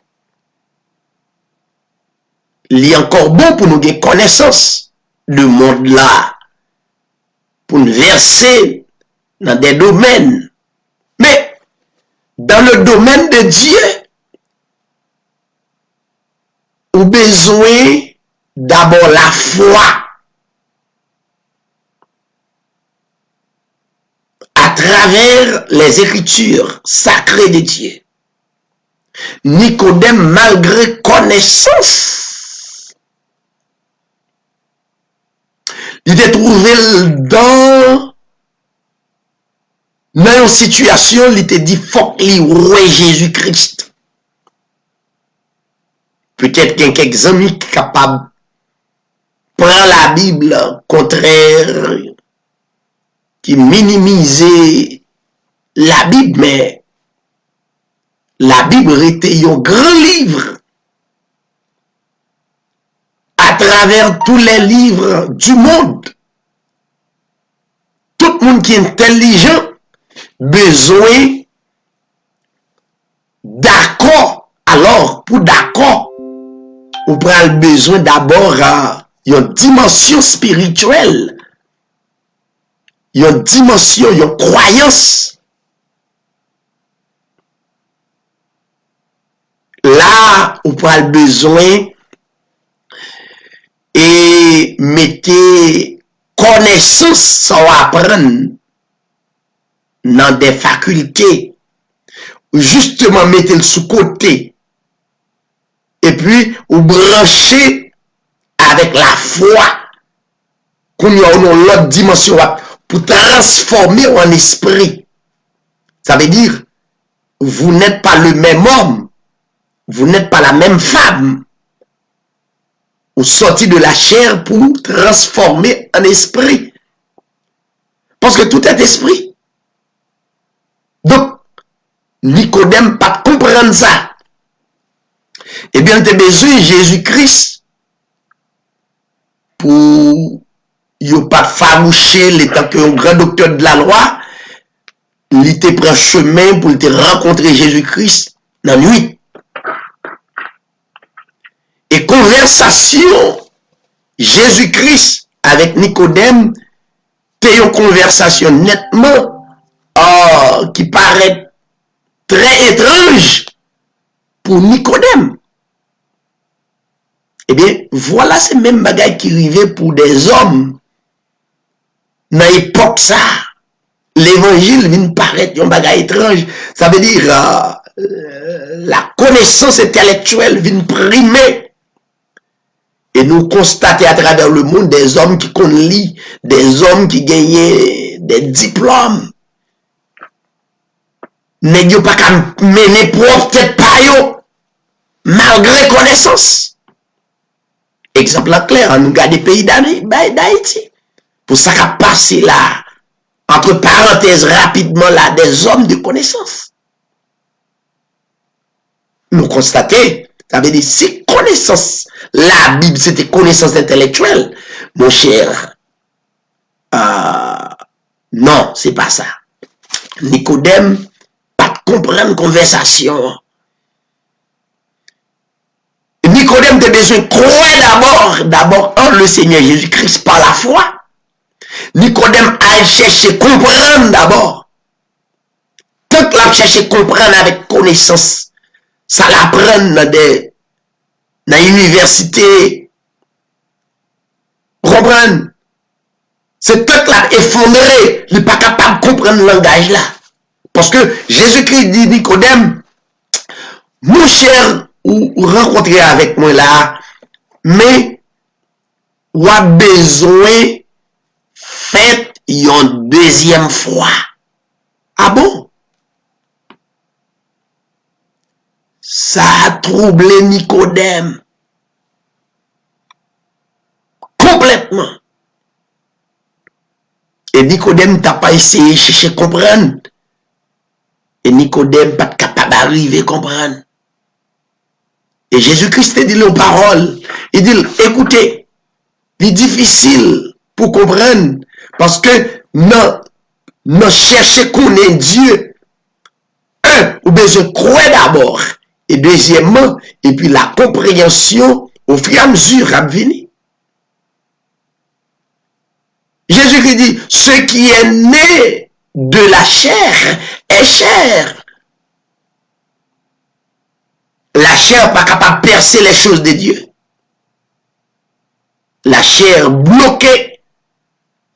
Il est encore bon pour nous gen connaissance de monde là, pour nous verser dans des domaines. Mais dans le domaine de Dieu, on a besoin d'abord la foi. À travers les écritures sacrées de Dieu. Nicodème, malgré connaissance, il est trouvé dans une situation, il était dit, faut qu'il ouais Jésus-Christ. Peut-être qu'il y a quelques amis capables de prendre la Bible contraire, qui minimisait la Bible, mais la Bible était un grand livre à travers tous les livres du monde. Tout le monde qui est intelligent besoin d'accord. Alors, pour d'accord, on prend le besoin d'abord une dimension spirituelle, une dimension, une croyance. Là, on prend le besoin et mettez connaissance sans apprendre dans des facultés. Justement, mettez le sous-côté. Et puis, vous branchez avec la foi. Qu'on y a une autre dimension pour transformer en esprit. Ça veut dire, vous n'êtes pas le même homme. Vous n'êtes pas la même femme. Vous sortez de la chair pour transformer en esprit. Parce que tout est esprit. Donc, Nicodème pas comprendre ça. Eh bien, tu as besoin de Jésus-Christ pour ne pas faroucher l'état que un grand docteur de la loi, il te prend chemin pour te rencontrer Jésus-Christ dans la nuit. Et conversation Jésus-Christ avec Nicodème, c'est une conversation nettement qui paraît très étrange pour Nicodème. Eh bien, voilà ces mêmes bagailles qui arrivaient pour des hommes. Dans l'époque, ça, l'évangile vient paraître un bagaille étrange. Ça veut dire, la connaissance intellectuelle vient primer. Et nous constatons à travers le monde des hommes qui lient, des hommes qui gagnent des diplômes. Mais ils pas qu'à mener propre tête par eux, malgré connaissance. Exemple clair, nous regardons les pays d'Haïti. Pour ça qu'a passé là, entre parenthèses rapidement là, des hommes de connaissance. Nous constatons, ça veut dire, si connaissance, la Bible c'était connaissance intellectuelle, mon cher, non, c'est pas ça. Nicodème, pas de comprendre conversation. Nicodème a besoin de croire d'abord en le Seigneur Jésus-Christ par la foi. Nicodème a cherché comprendre d'abord. Tant qu'il a cherché comprendre avec connaissance, ça l'apprend dans l'université. Comprendre. C'est tant qu'il a effondré, il n'est pas capable de comprendre le langage là. Parce que Jésus-Christ dit Nicodème, mon cher, ou rencontrer avec moi là, mais ou a besoin fait une deuxième fois. Ah bon? Ça a troublé Nicodème complètement. Et Nicodème n'a pas essayé de chercher à comprendre. Et Nicodème n'est pas capable d'arriver à comprendre. Et Jésus-Christ dit une parole. Il dit, écoutez, c'est difficile pour comprendre. Parce que nous cherchons qu'on est Dieu. Ou besoin de croire d'abord. Et deuxièmement, et puis la compréhension au fur et à mesure à venir. Jésus qui dit, ce qui est né de la chair est chair. La chair n'est pas capable de percer les choses de Dieu. La chair bloquée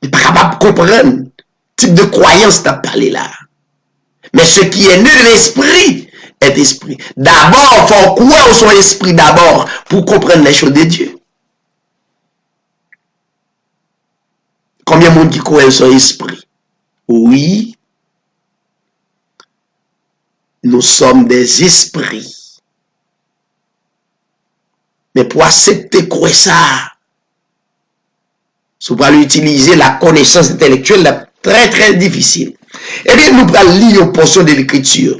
n'est pas capable de comprendre le type de croyance que tu as parlé là. Mais ce qui est né de l'esprit est esprit. D'abord, il faut croire au son esprit d'abord pour comprendre les choses de Dieu. Combien de monde qui croit au son esprit? Oui. Nous sommes des esprits. Mais pour accepter quoi ça, si vous allez utiliser la connaissance intellectuelle, très très difficile. Eh bien, nous allons lire une portion de l'écriture.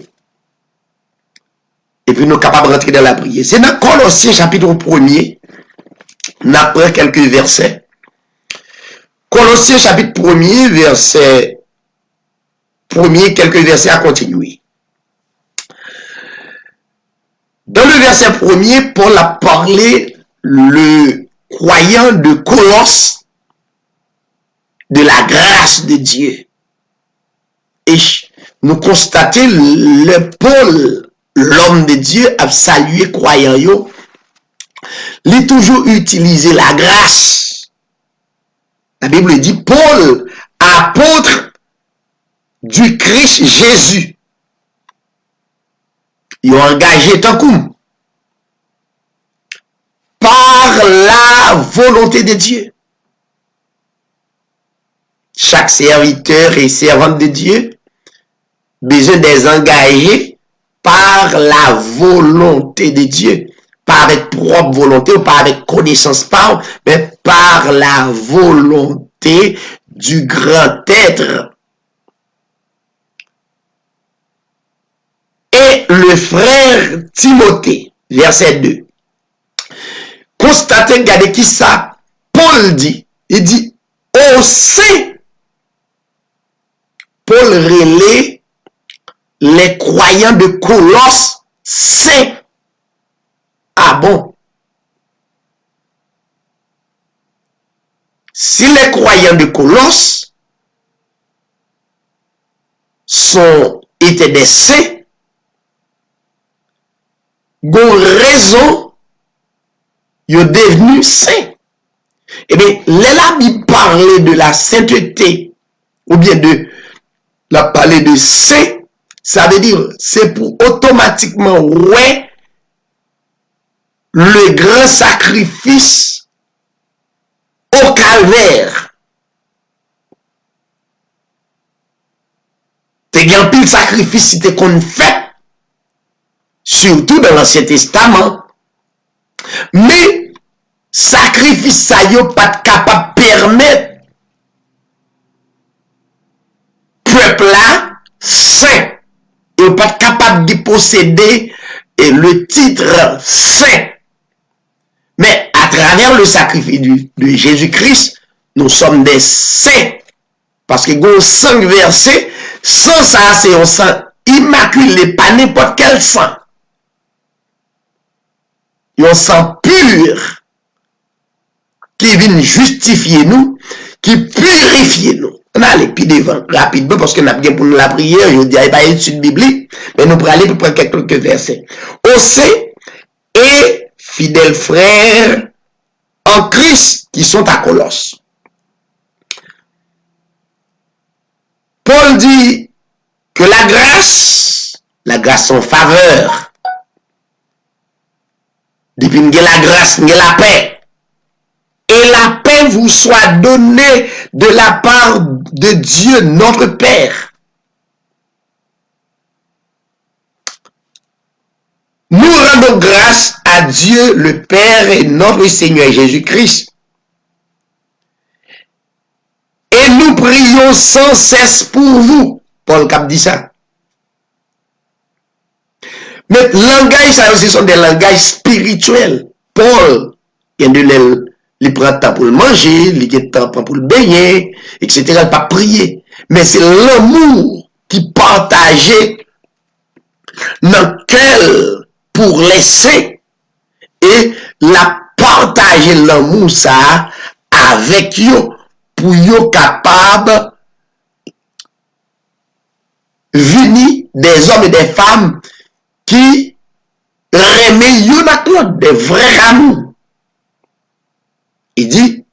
Et puis nous sommes capables de rentrer dans la prière. C'est dans Colossiens chapitre 1er. On apprend quelques versets. Colossiens chapitre 1er, verset 1er, quelques versets à continuer. Dans le verset 1er, Paul a parlé le croyant de Colosse de la grâce de Dieu. Et nous constatons le Paul, l'homme de Dieu, a salué croyant yo. Il a toujours utilisé la grâce. La Bible dit Paul, apôtre du Christ Jésus. Ils ont engagé tant coup par la volonté de Dieu. Chaque serviteur et servante de Dieu besoin d'être engagé par la volonté de Dieu. Pas avec propre volonté ou pas avec connaissance par, mais par la volonté du grand être. Et le frère Timothée, verset 2. Constatez, regardez qui ça, Paul dit. Il dit, aussi, Paul relaie les croyants de Colosse saints. Ah bon? Si les croyants de Colosse étaient des saints, gon raison, ils sont devenus saints. Eh bien, la Bible parlait de la sainteté, ou bien de la parler de saint, ça veut dire, c'est pour automatiquement, ouais, le grand sacrifice au calvaire. T'es bien pile sacrifice si t'es qu'on fait, surtout dans l'Ancien Testament. Mais, sacrifice ça yo pas capable de permettre peuple là saint. Yo pas capable de posséder le titre saint. Mais à travers le sacrifice de Jésus-Christ, nous sommes des saints. Parce que il y a 5 versets, sans ça, c'est un sang immaculé, pas n'importe quel sang. Il y a un sang pur qui vient justifier nous, qui purifie nous. On a aller plus devant, rapidement, parce qu'on a bien pour nous la prière, je dis, il n'y a pas d'étude biblique, mais nous pourrons aller pour prendre quelques versets. Aussi, et fidèles frères en Christ qui sont à Colosse. Paul dit que la grâce en faveur, depuis que la grâce, la paix, et la paix vous soit donnée de la part de Dieu, notre Père. Nous rendons grâce à Dieu, le Père et notre Seigneur Jésus-Christ. Et nous prions sans cesse pour vous. Paul Cap dit ça. Mais langage, ça aussi sont des langages spirituels. Paul, il prend le temps pour le manger, il prend le temps pour le baigner, etc. Il pas prier. Mais c'est l'amour qui partageait dans quel pour les saints et la partager l'amour ça avec yo pour yo capable venir des hommes et des femmes qui remet yo dans des vrais amours. Il dit,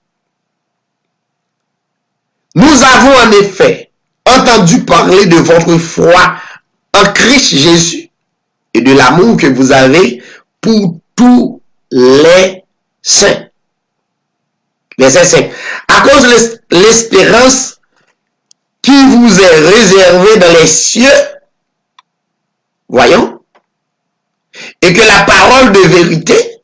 nous avons en effet entendu parler de votre foi en Christ Jésus et de l'amour que vous avez pour tous les saints. Verset 5. À cause de l'espérance qui vous est réservée dans les cieux, voyons, et que la parole de vérité,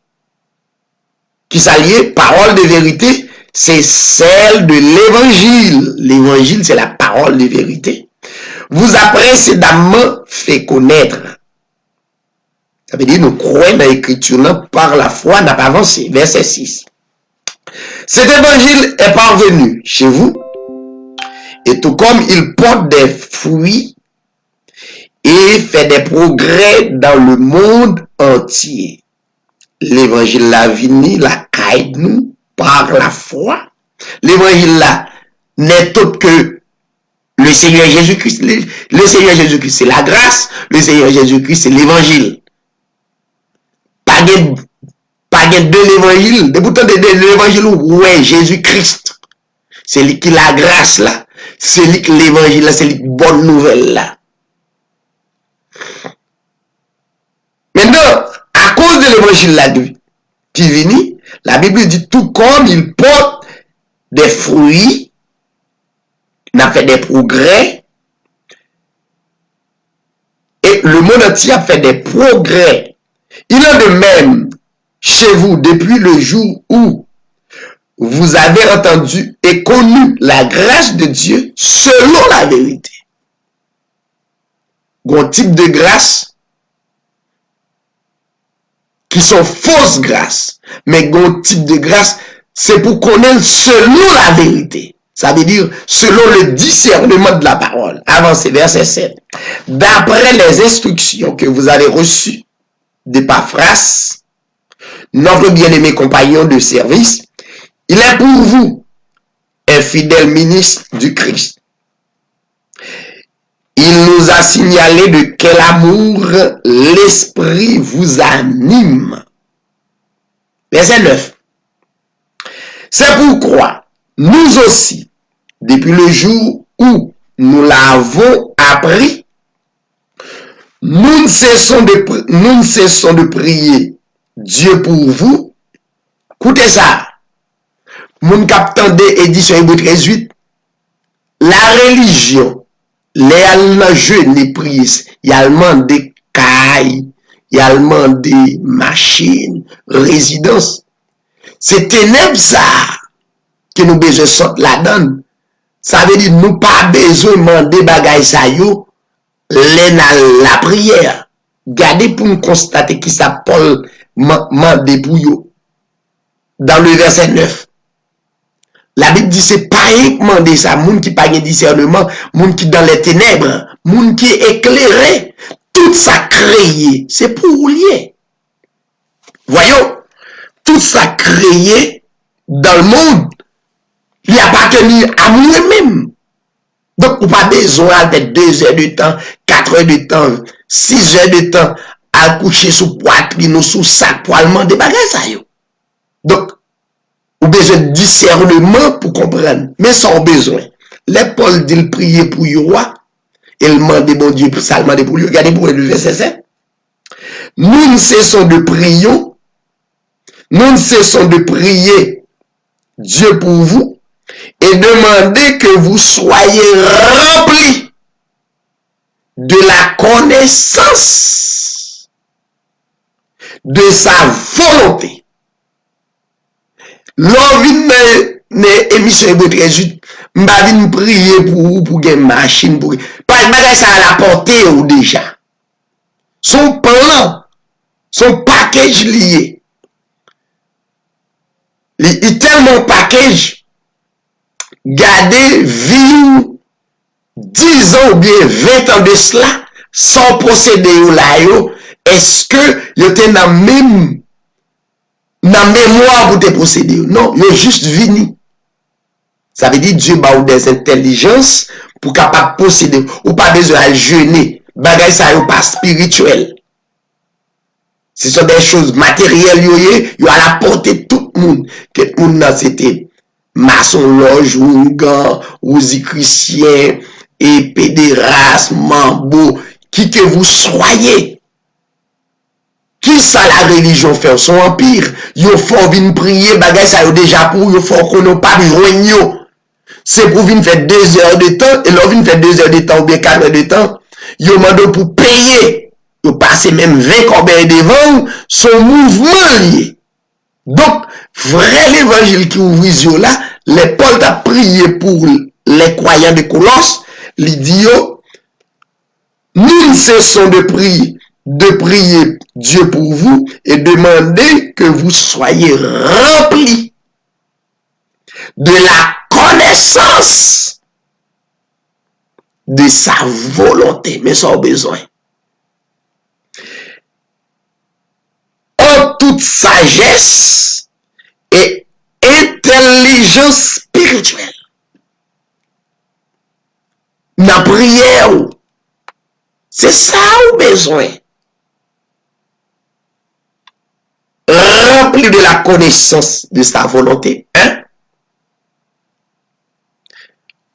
qui s'allie, parole de vérité, c'est celle de l'évangile. L'évangile, c'est la parole de vérité. Vous a précédemment fait connaître. Ça veut dire, nous croyons dans l'écriture par la foi, n'a pas avancé. Verset 6. Cet évangile est parvenu chez vous, et tout comme il porte des fruits et fait des progrès dans le monde entier. L'évangile la vini, la caille nous par la foi. L'évangile là n'est autre que le Seigneur Jésus-Christ. Le Seigneur Jésus-Christ, c'est la grâce. Le Seigneur Jésus-Christ, c'est l'évangile. Pas de l'évangile. Pourtant, de l'évangile, ouais, Jésus-Christ. C'est lui qui la grâce là. C'est lui qui l'évangile là. C'est lui qui bonne nouvelle là. Maintenant, à cause de l'évangile là qui vient, la Bible dit tout comme il porte des fruits, il a fait des progrès, et le monde entier a fait des progrès. Il en est de même chez vous depuis le jour où vous avez entendu et connu la grâce de Dieu selon la vérité. Bon type de grâce qui sont fausses grâces, mais bon type de grâce, c'est pour connaître selon la vérité. Ça veut dire selon le discernement de la parole. Avancez, verset 7. D'après les instructions que vous avez reçues d'Épaphras, notre bien-aimé compagnon de service, il est pour vous un fidèle ministre du Christ. Il nous a signalé de quel amour l'Esprit vous anime. Verset 9. C'est pourquoi nous aussi, depuis le jour où nous l'avons appris, nous ne cessons de prier Dieu pour vous. Écoutez ça. Mon capitaine de édition Hébreux 13:8. La religion, les jeux, les prises, il y a des cailles, il y a des machines, résidences. C'est ténèbres ça que nous besoin sortir là-dedans. Ça veut dire nous pas besoin de demander bagaille ça yo, la prière. Gardez pour nous constater qui ça Paul mande pour yo. Dans le verset 9. La Bible dit c'est pas uniquement de ça, moun qui pas de discernement, moun qui dans les ténèbres, moun qui est éclairé, tout ça créé, c'est pour lier. Voyons, tout ça créé dans le monde, il appartient à moi-même. Donc, on n'a pas besoin de 2 heures de temps, 4 heures de temps, 6 heures de temps à coucher sous poitrine ou sous sac pour demander des bagages. Donc, on a besoin de discernement pour comprendre. Mais sans besoin. Les Paul dit prier pour le roi. Et il demande bon Dieu pour ça, demande pour lui. Regardez pour le verset 7. Nous ne cessons de prier. Nous ne cessons de prier Dieu pour vous. Et demander que vous soyez remplis de la connaissance de sa volonté. L'envie de émission Hébreux 13:8, m'a vinn prier pour une machine pour pas bagage ça à la portée ou déjà. Son plan, son package lié. Il tellement package garder vie 10 ans ou bien 20 ans de cela sans posséder là yo, est-ce que yo te dans même dans mémoire pour te posséder? Non, yo juste vini. Ça veut dire Dieu ba ou des intelligences pour capable posséder ou pas besoin à jeûner. Bagay ça yo pas spirituel. Ce sont des choses matérielles yo à la portée de tout le monde. Tout le monde là c'était maçon loge ou gars ou chrétien et pédéras mambo qui que vous soyez. Qui ça la religion fait son empire? Yo faut venir prier bagay ça yo déjà pour yo faut qu'on n'a pas besoin yo. C'est pour venir faire 2 heures de temps et là venir faire 2 heures de temps ou bien 4 heures de temps. Yo mando pour payer. Yo passe même 20 combien devant son mouvement lié. Donc vrai l'évangile qui ouvre les yeux là, les Paul a prié pour les croyants de Colosse, il dit nous ne cessons de prier Dieu pour vous et demander que vous soyez remplis de la connaissance de sa volonté, mais sans besoin. En toute sagesse et intelligence spirituelle. La prière, c'est ça ou besoin. Rempli de la connaissance de sa volonté. Hein?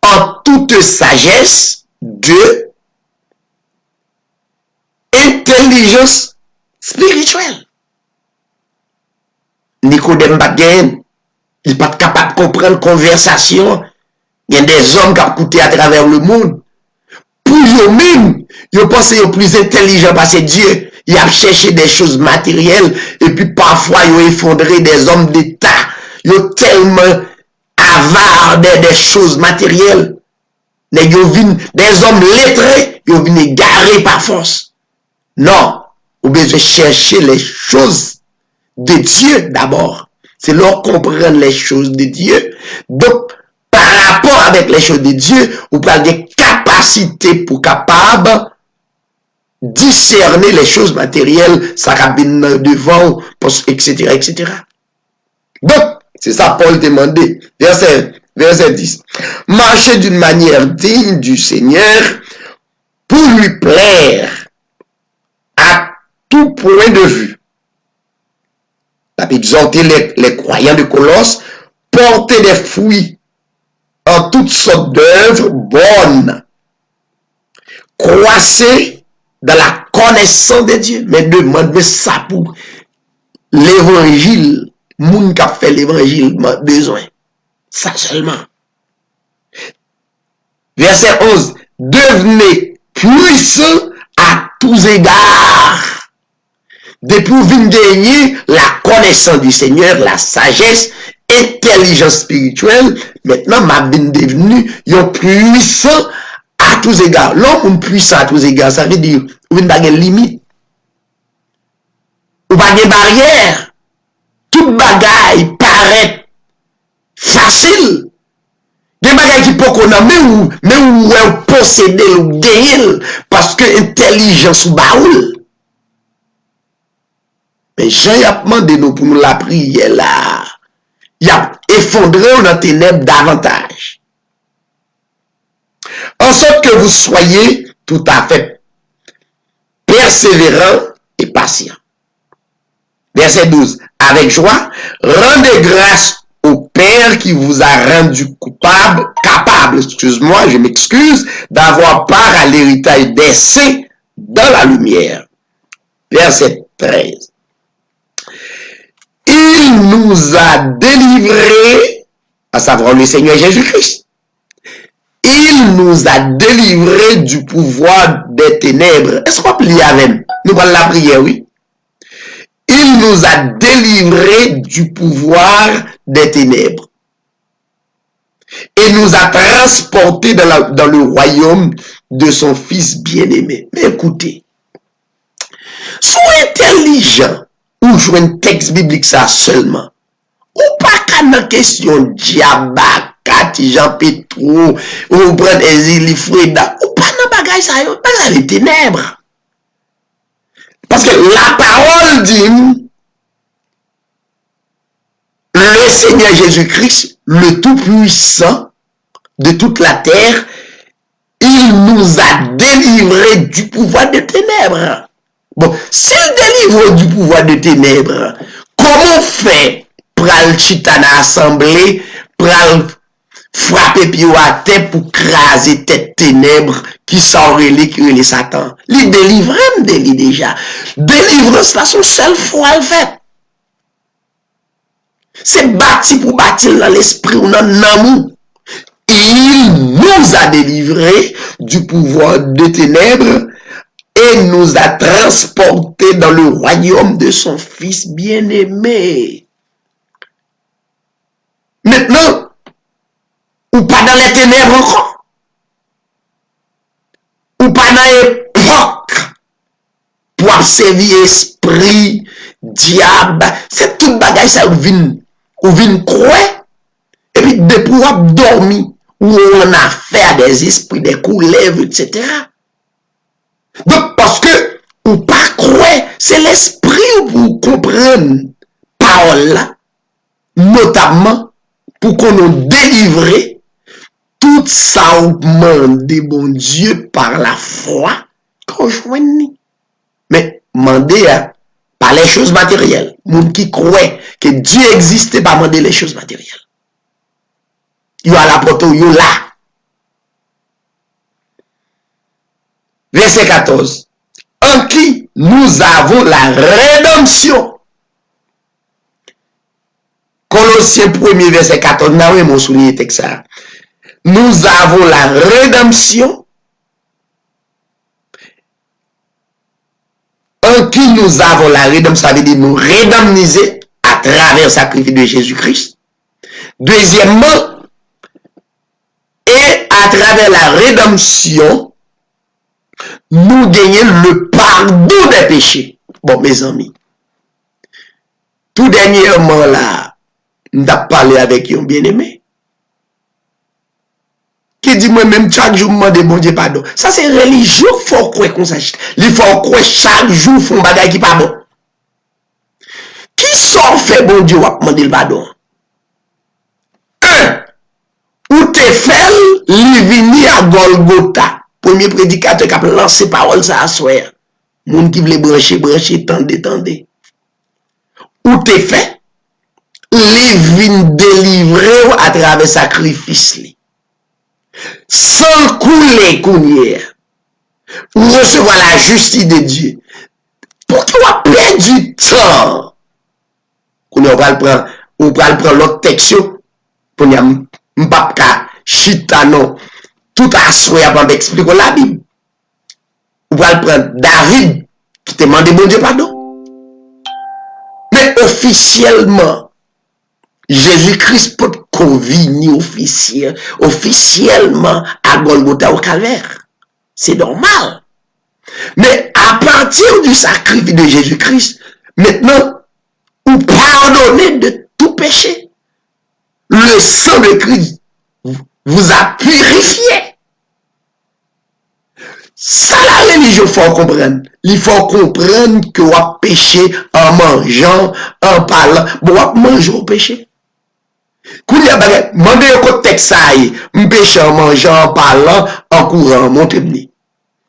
En toute sagesse de intelligence spirituelle. Nicodème Baguen, il n'est pas capable de comprendre la conversation. Il y a des hommes qui ont écouté à travers le monde. Pour eux-mêmes, ils pensent qu'ils sont plus intelligents parce que Dieu, il a cherché des choses matérielles et puis parfois ils ont effondré des hommes d'État. Ils ont tellement avares des choses matérielles. Des hommes lettrés, ils ont venu garer par force. Non, vous devez chercher les choses de Dieu d'abord. C'est leur comprendre les choses de Dieu. Donc, par rapport avec les choses de Dieu, vous avez des capacités pour capable discerner les choses matérielles, ça cabine devant, etc., etc. Donc, c'est ça Paul demandait. Verset 10. Marchez d'une manière digne du Seigneur pour lui plaire à tout point de vue. Il a exhorté les croyants de Colosse, porter des fruits en toutes sortes d'œuvres bonnes, croissez dans la connaissance de Dieu. Mais demandez ça pour l'évangile. Moun qui a fait l'évangile a besoin. Ça seulement. Verset 11. Devenez puissants à tous égards. Depuis vous gagner la connaissance du Seigneur, la sagesse, intelligence spirituelle, maintenant m'a bien devenu un puissant à tous égards. L'homme puissant à tous égards, ça veut dire ou une baguette limite, ou pas de barrière. Tout bagaille paraît facile. Des bagailles qui peut qu'on a, mais où posséder ou gagner parce que intelligence ou baoul. Mais Jean y a demandé nous pour nous la prière là. Il a effondré dans les ténèbres davantage. En sorte que vous soyez tout à fait persévérants et patients. Verset 12. Avec joie, rendez grâce au Père qui vous a rendu capable, excuse-moi, je m'excuse, d'avoir part à l'héritage des saints dans la lumière. Verset 13. Il nous a délivrés, à savoir le Seigneur Jésus-Christ. Il nous a délivrés du pouvoir des ténèbres. Est-ce qu'on plie avec nous? Voilà la prière, oui. Il nous a délivrés du pouvoir des ténèbres. Et nous a transportés dans le royaume de son Fils bien-aimé. Mais écoutez, soyez intelligent. Ou jouer un texte biblique ça seulement. Ou pas qu'à la question Diaba, Kati, Jean Pétrou, ou prendre Ezili Freda, ou pas dans bagaille ça yo, pas les ténèbres. Parce que la parole dit le Seigneur Jésus-Christ, le Tout-Puissant de toute la terre, il nous a délivrés du pouvoir des ténèbres. Bon, s'il délivre du pouvoir des ténèbres, comment fait pral chitana assemblée, pral frapper pied à terre pour craser tête ténèbres qui sont relais qui les Satan? Les délivrer déjà. Délivrance là son seul fois le fait. C'est bâti pour bâtir dans l'esprit ou dans l'amour. Il nous a délivrés du pouvoir des ténèbres et nous a transportés dans le royaume de son Fils bien-aimé. Maintenant, ou pas dans les ténèbres encore, ou pas dans l'époque pour servir esprit, diable, c'est tout bagage ça ou vin croire, et puis de pouvoir dormir, où on a affaire des esprits, des couleuvres, etc. Donc, parce que, ou pas croire, c'est l'esprit pour comprendre parole là, notamment pour qu'on nous délivre tout ça au demande bon Dieu par la foi qu'on joigne. Mais, mandez par les choses matérielles. Moun qui croit que Dieu existait, pas demander les choses matérielles. Yo à la poto, yo là. Verset 14. En qui nous avons la rédemption. Colossiens 1er verset 14. N'a mon souligné texte ça. Nous avons la rédemption. En qui nous avons la rédemption, ça veut dire nous rédempniser à travers le sacrifice de Jésus-Christ. Deuxièmement, et à travers la rédemption, nous gagnons le pardon des péchés. Bon, mes amis, tout dernièrement là, nous avons parlé avec un bien-aimé qui dit moi-même chaque jour me demande bon Dieu pardon. Ça c'est religieux, faut croire qu'on sache. Il faut croire chaque jour font bagay qui pas bon. Qui sort fait bon Dieu va demander le pardon? Ou te fait li vini à Golgotha. Premier prédicateur qui a lancé parole ça à soir. Moun qui veut brancher, tendez. Ou te fait li vini délivrer à travers sacrifice li. Sans couler counière, ou recevoir la justice de Dieu. Pour que vous perdre du temps, on va prendre l'autre texte, pour ne pas chita non, tout à souhait avant d'expliquer la Bible. On va prendre David, qui te demande bon Dieu pardon. Mais officiellement, Jésus-Christ peut convenir officiellement à Golgotha au calvaire. C'est normal. Mais à partir du sacrifice de Jésus-Christ, maintenant, vous pardonnez de tout péché. Le sang de Christ vous a purifié. Ça, la religion, il faut comprendre. Il faut comprendre que vous avez péché en mangeant, en parlant. Vous avez mangé au péché. Quand il y a des gens qui texte ça, m'pêche en mangeant, en parlant, en courant, montrez-moi.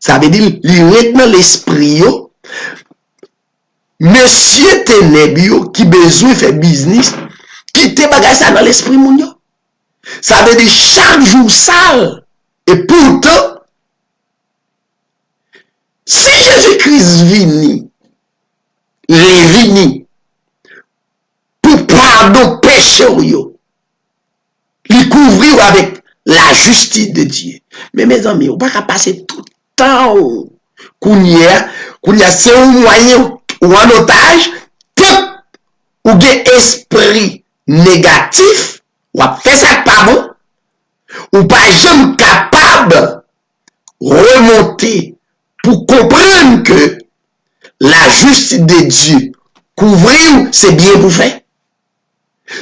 Ça veut dire, il est dans l'esprit, monsieur ténèbres qui besoin de faire business, qui te bagaille ça dans l'esprit moun. Ça veut dire chaque jour sale. Et pourtant, si Jésus-Christ vini, pour pardon péché, il couvrir avec la justice de Dieu. Mais mes amis, on ne peut pas passer tout le temps qu'on y a c'est un moyen ou un otage, ou des esprits négatifs, ou a fait ça pas bon, ou pas jamais capable de remonter pour comprendre que la justice de Dieu couvrir, c'est bien pour faire.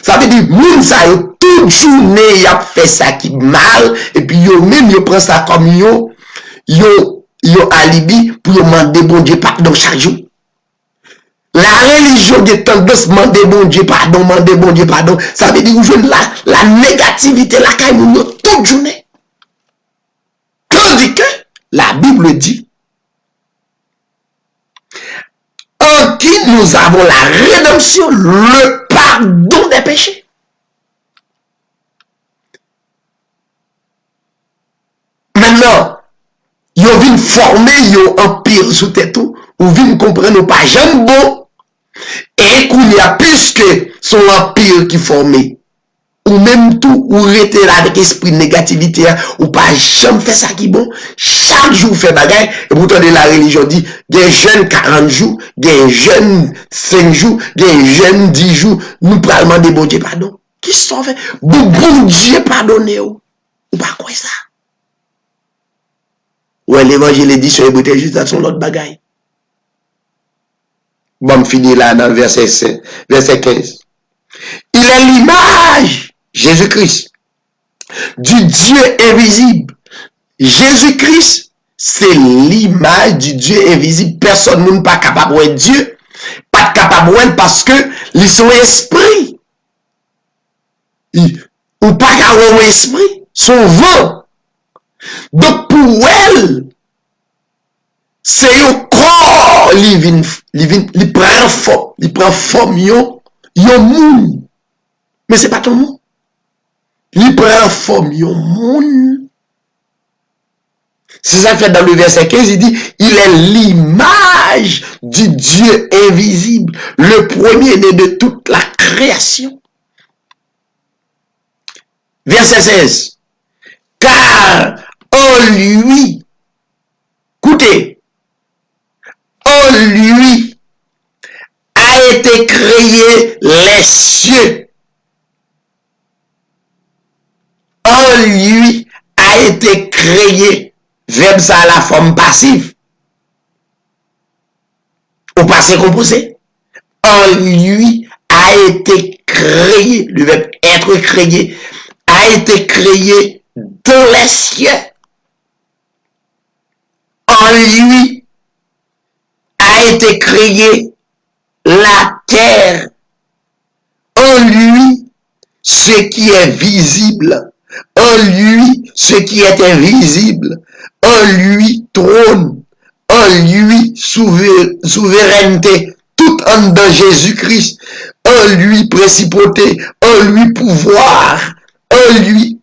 Ça veut dire, moun sa yo toute journée y a fait ça qui mal, et puis yo même yo prend ça comme yo yon alibi pour demander bon Dieu pardon chaque jour. La religion de tendance demander bon Dieu pardon, demander bon Dieu pardon, ça veut dire que la négativité la caille nous toute journée. Tandis que la Bible dit en qui nous avons la rédemption, le pardon des péchés. Maintenant, yo vin former yo empire sous tête ou vin comprendre pas jamais bon et qu'on y a plus que son empire qui formé ou même tout ou rester là avec esprit de négativité ou pas jamais faire ça qui bon chaque jour fait bagaille et pourtant de la religion dit des jeunes 40 jours des jeunes 5 jours des jeunes 10 jours nous prenons demander bon Dieu pardon qui sont fait bon Dieu pardonner ou pas quoi ça. Ouais, l'évangile dit sur les bouteilles juste à son autre bagaille. Bon, finir là dans le verset 15. Il est l'image, Jésus-Christ, du Dieu invisible. Jésus-Christ, c'est l'image du Dieu invisible. Personne n'est pas capable de Dieu. Pas capable de parce que ils sont esprit. Ou pas capable esprit. Son vent. Donc pour elle, c'est un corps il prend forme yon moun. Mais c'est pas ton moun. Il prend forme yon moun. C'est ça fait dans le verset 15, il dit, il est l'image du Dieu invisible, le premier-né de toute la création. Verset 16. Car en lui, écoutez, en lui a été créé les cieux. En lui a été créé, verbe ça à la forme passive. Au passé composé. En lui a été créé, le verbe être créé, a été créé dans les cieux. En lui a été créé la terre. En lui, ce qui est visible. En lui, ce qui est invisible. En lui, trône. En lui, souveraineté. Tout en dans Jésus-Christ. En lui, principauté. En lui, pouvoir. En lui,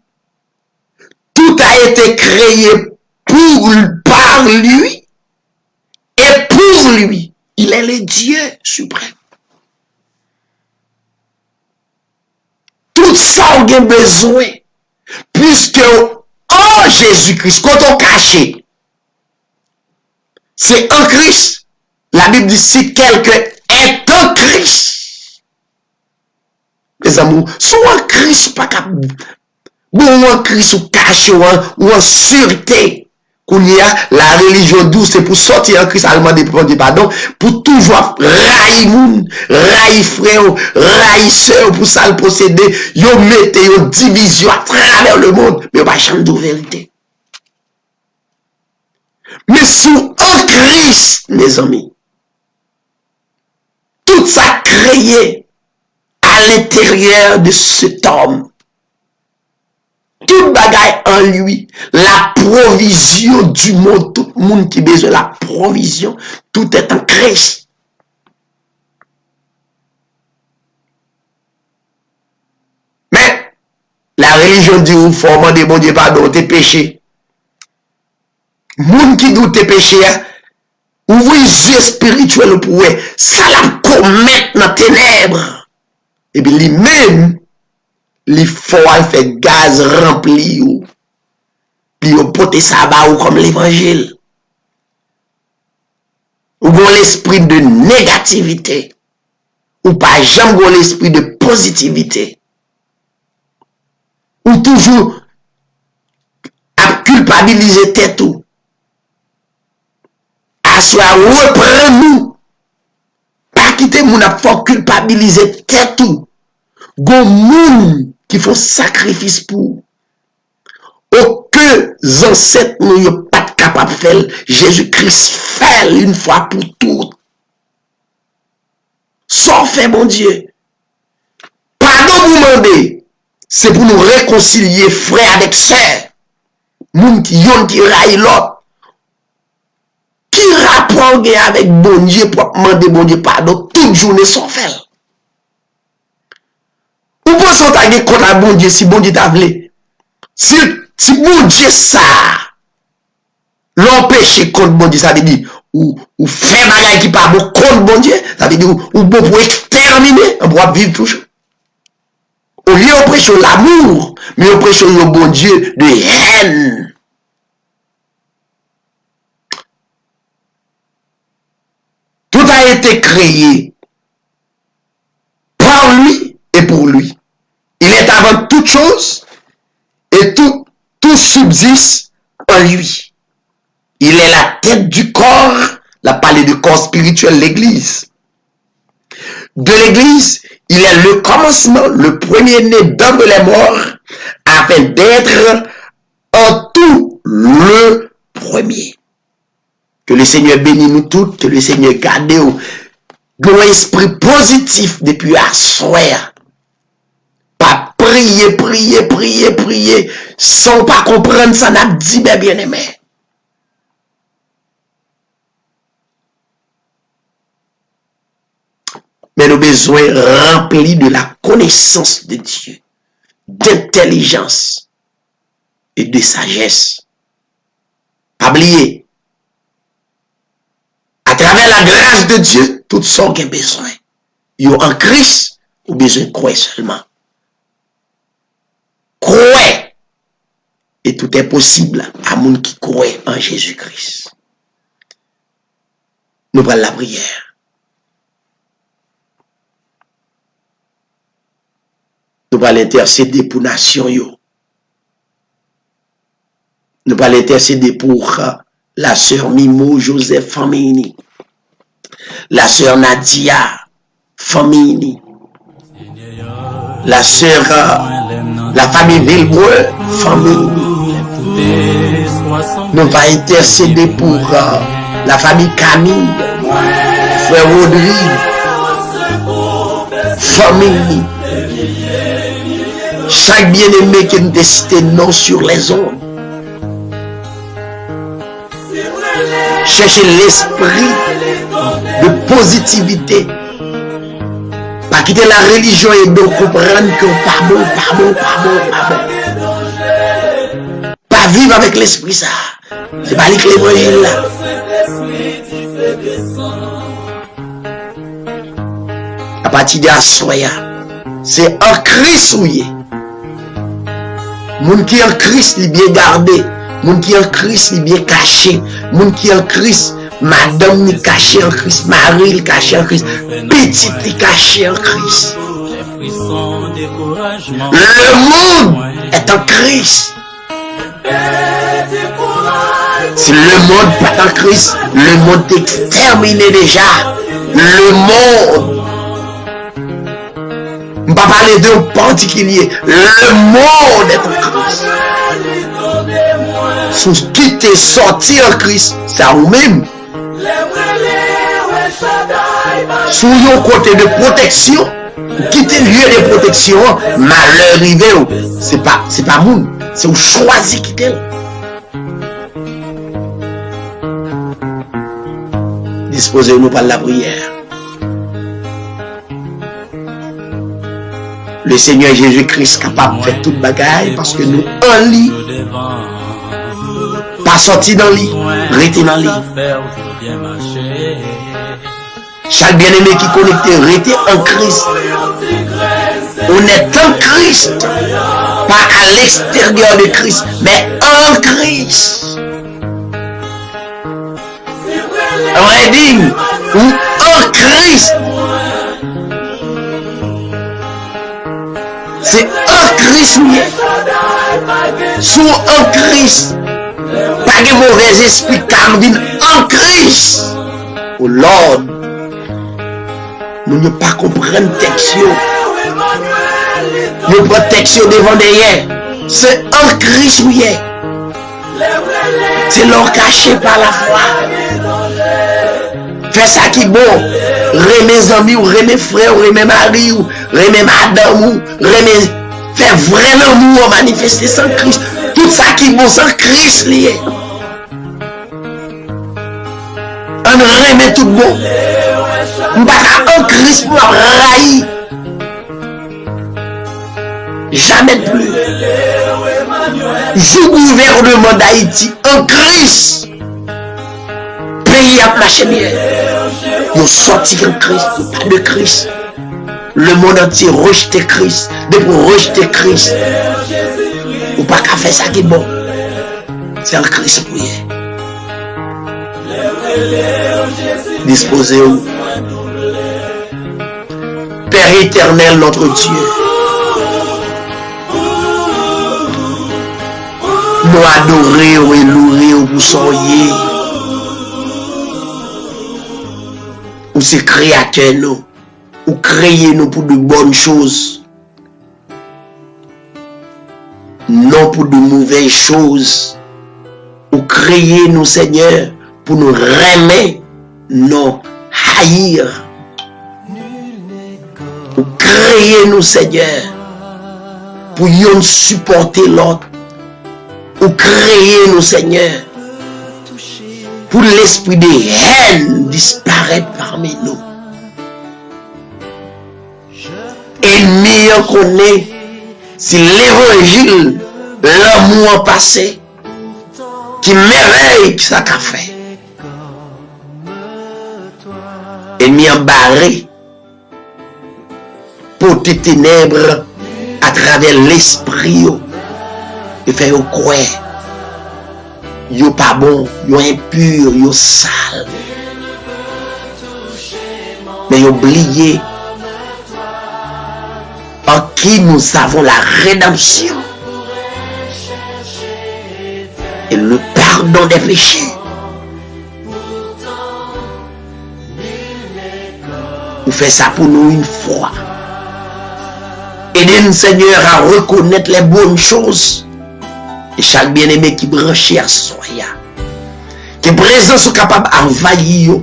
tout a été créé par lui et pour lui. Il est le Dieu suprême. Tout ça on a besoin. Puisque en Jésus-Christ, quand on cache, c'est en Christ. La Bible dit si quelqu'un est en Christ. Mes amours, soit en Christ, pas capable. Bon, en Christ ou caché ou en sûreté. Qu'on y a la religion douce, c'est pour sortir en Christ, allemand demander pardon, pour toujours railler moun, railler frère, railler sœur, pour ça le procéder, yo mette yo division à travers le monde, mais pas jamais de vérité. Mais sous en Christ, mes amis, tout ça créé à l'intérieur de cet homme. Tout bagaille en lui, la provision du monde, tout le monde qui a besoin de la provision, tout est en Christ. Mais la religion dit ou formant des bon Dieu pardon tes péchés. Monde qui doute tes péchés, ouvrez les yeux spirituels pour eux, ça la commettre dans les ténèbres. Et bien lui-même, il faut faire gaz rempli ou puis porter ça ou comme l'évangile ou bon l'esprit de négativité ou pas jamais bon l'esprit de positivité ou toujours à culpabiliser tête tout à soit reprendre nous pas quitter mon à faut culpabiliser tête tout gon moun qui font sacrifice pour aucun ancêtre nous pas capable de faire. Jésus-Christ fait une fois pour toutes. Sans fait, mon Dieu. Pardon vous demander, c'est pour nous réconcilier frère avec sœur. Moun qui yon qui raille l'autre. Qui rapport avec bon Dieu pour demander bon Dieu pardon toute journée sans faire. Ou pensez qu'on a contre à bon Dieu si bon Dieu t'a voulu. Si bon Dieu ça l'empêcher contre bon Dieu, ça veut dire ou faire bagaille qui pas bon contre bon Dieu, ça veut dire ou bon pour exterminer, on pourra vivre toujours. Au lieu de prêcher l'amour, mais on prêche le bon Dieu de haine. Tout a été créé par lui et pour lui. Il est avant toute chose et tout subsiste en lui. Il est la tête du corps, la parlé du corps spirituel, l'Église. De l'Église, il est le commencement, le premier-né d'entre les morts, afin d'être en tout le premier. Que le Seigneur bénisse nous toutes, que le Seigneur garde nos esprits positifs depuis à soir. Pas prier, sans pas comprendre ça, n'a dit bien aimé. Mais nous avons besoin remplis de la connaissance de Dieu, d'intelligence et de sagesse. Pas oublier, à travers la grâce de Dieu, tout ce qu'on a besoin. Il y a en Christ, ou besoin de croire seulement. Croire. Et tout est possible à monde qui croit en Jésus-Christ. Nous prenons la prière. Nous allons intercéder pour la nation. Nous allons intercéder pour la sœur Mimo Joseph Famini, la sœur Nadia Famini, la sœur, la famille Villebois Famini. Nous allons intercéder pour la famille Camille, frère Rodrigue Famini. Chaque bien-aimé qui nous décide non sur les ondes. Cherchez l'esprit de positivité. Pas quitter la religion et de comprendre que pas bon. Pas vivre avec l'esprit ça. C'est pas l'évangile là. À partir de la soya, c'est en Christ où il est. Moun qui en Christ est bien gardé, moun qui en Christ est bien caché, moun qui en Christ, madame est cachée en Christ, Marie est cachée en Christ, petite est cachée en Christ. Le monde est en Christ. Si le monde n'est pas en Christ, le monde est exterminé déjà. Le monde. Je ne vais pas parler d'un particulier. Le monde est en Christ. Si vous quittez, sorti en Christ, c'est à vous-même. Si vous avez un côté de protection, quittez le lieu de protection, malheur arrivé. C'est pas vous. C'est vous choisissez quitter. Disposez-nous par la prière. Le Seigneur Jésus-Christ est capable de faire toute bagaille parce que nous, en lit, pas sorti dans le lit, rester dans le lit. Chaque bien-aimé qui est connecté, rester en Christ. On est en Christ, pas à l'extérieur de Christ, mais en Christ. On dit, ou en Christ. C'est en Christ, oui. Sous en Christ. Pas de mauvais esprit qui viennent en Christ. Oh Lord. Nous ne pas comprendre texte. Nous prenons texte devant derrière. C'est en Christ, oui. C'est l'or caché par la foi. Fais ça qui est bon. Remets amis, ou remets frères, ou remets mari, ou remets madame, ou remets... Fais vrai l'amour manifester sans Christ. Tout ça qui est bon sans Christ lié. On remet tout bon. On va en Christ pour railler. Jamais plus. Je gouvernement d'Haïti en Christ. Pays a marché bien. Ils sorti en Christ, pas de Christ. Le monde entier rejeté Christ. De pour rejeter Christ. Ou pas qu'à faire ça qui est bon. C'est en Christ pour y. Disposez-vous. Père éternel, notre Dieu. Nous adorer et louer pour soyez. Ou c'est créateur nous. Ou créer nous pour de bonnes choses. Non pour de mauvaises choses. Ou créer nous, Seigneur, pour nous remettre, non haïr. Ou créer nous, Seigneur, pour nous supporter l'autre. Ou créer nous, Seigneur, pour l'esprit de haine disparaître parmi nous. Ennemi en connaît, si l'évangile, l'amour passé, qui merveille que ça qu'a fait. Ennemi embarré pour tes ténèbres à travers l'esprit et faire croire yo pas bon, yo impur, yo sale. Mais yo oublié en qui nous avons la rédemption et le pardon des péchés. Vous faites ça pour nous une fois. Aidez-nous, Seigneur, à reconnaître les bonnes choses. Et chaque bien-aimé qui branche à soya, que présence soit capable d'envahir,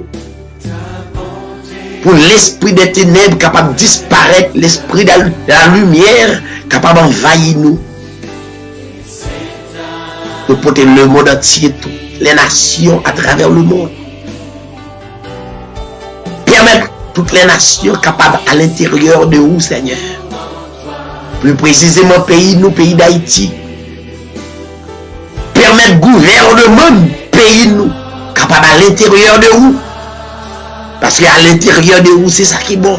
pour l'esprit des ténèbres capable de disparaître, l'esprit de la lumière capable d'envahir nous. Nous porter le monde entier, toutes les nations à travers le monde. Permettre toutes les nations capables à l'intérieur de vous, Seigneur. Plus précisément, pays d'Haïti. Permettre gouvernement, pays nous, capable à l'intérieur de vous. Parce qu'à l'intérieur de vous, c'est ça qui est bon.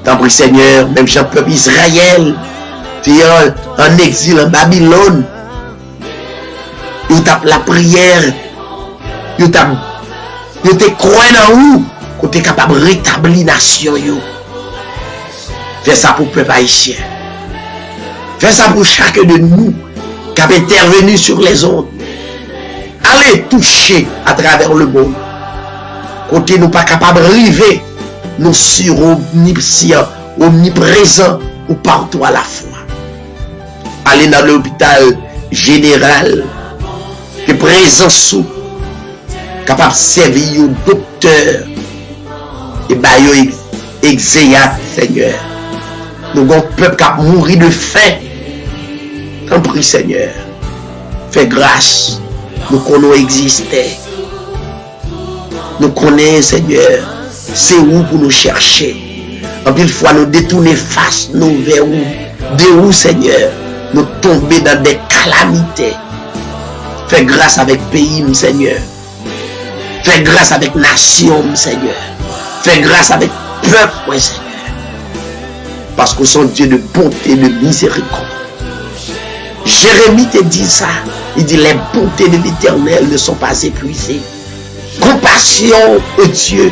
Tant pis, Seigneur, même jean peuple Israël, qui est en exil en Babylone, il tape la prière, il te croit dans vous, qu'on est capable de rétablir la nation. Fais ça pour le peuple haïtien. Fais ça pour chacun de nous qui a intervenu sur les ondes. Allez toucher à travers le monde. Côté nous pas capable de arriver, nous sur omniscient, omniprésent ou partout à la fois. Allez dans l'hôpital général, qui présent sous, capable de servir au docteur et bailler exéat, Seigneur. Nous avons un peuple qui a mouru de faim. T'en prie, Seigneur. Fais grâce. Nous connaissons exister. Nous connaissons, Seigneur. C'est où pour nous chercher. En plus, fois nous détourner face nous vers où. De où, Seigneur. Nous tomber dans des calamités. Fais grâce avec pays, Seigneur. Fais grâce avec nation, Seigneur. Fais grâce avec peuple, Seigneur. Parce que son Dieu de bonté, de miséricorde. Jérémie te dit ça. Il dit les bontés de l'Éternel ne sont pas épuisées. Compassion au Dieu.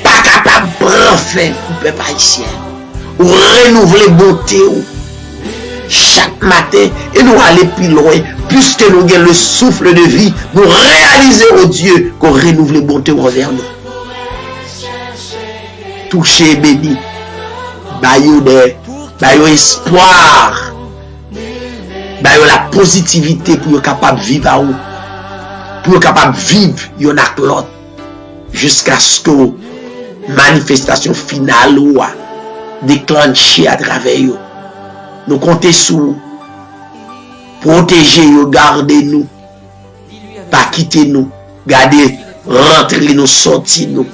Pas capable de prendre fin pour le peuple haïtien. Ou renouveler bonté chaque matin. Et nous aller plus loin. Puisque nous avons le souffle de vie. Nous réaliser au Dieu qu'on renouvelle bonté envers nous. Toucher, béni. Bayou espoir. bah yo la positivité pour yo capable vivre à ou, pour yo capable vivre yon ak l'autre jusqu'à ce que manifestation finale ou a déclenché à travers yo. Nous comptons sur protéger nous, garder nous, pas quitter nous, garder, rentrer nous, sortir nous.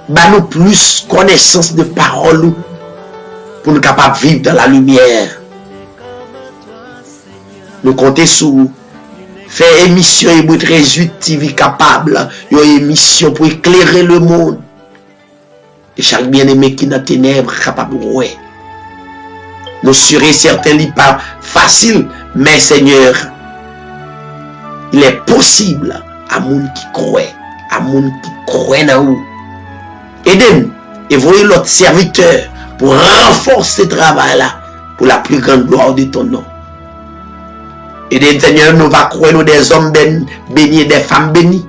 Bah nous plus connaissance de parole pour nous capables de vivre dans la lumière. Nous comptons sur faire émission et 18 TV capable, une émission pour éclairer le monde. Et chaque bien-aimé qui est dans les ténèbres capable de voir. Nous serons certains, il n'est pas facile, mais Seigneur, il est possible à monde qui croit, à monde qui croit dans vous. Aidez-nous et voyez l'autre serviteur pour renforcer ce travail-là pour la plus grande gloire de ton nom. Aidez-nous, Seigneur, nous va croire nous des hommes bénis et des femmes bénies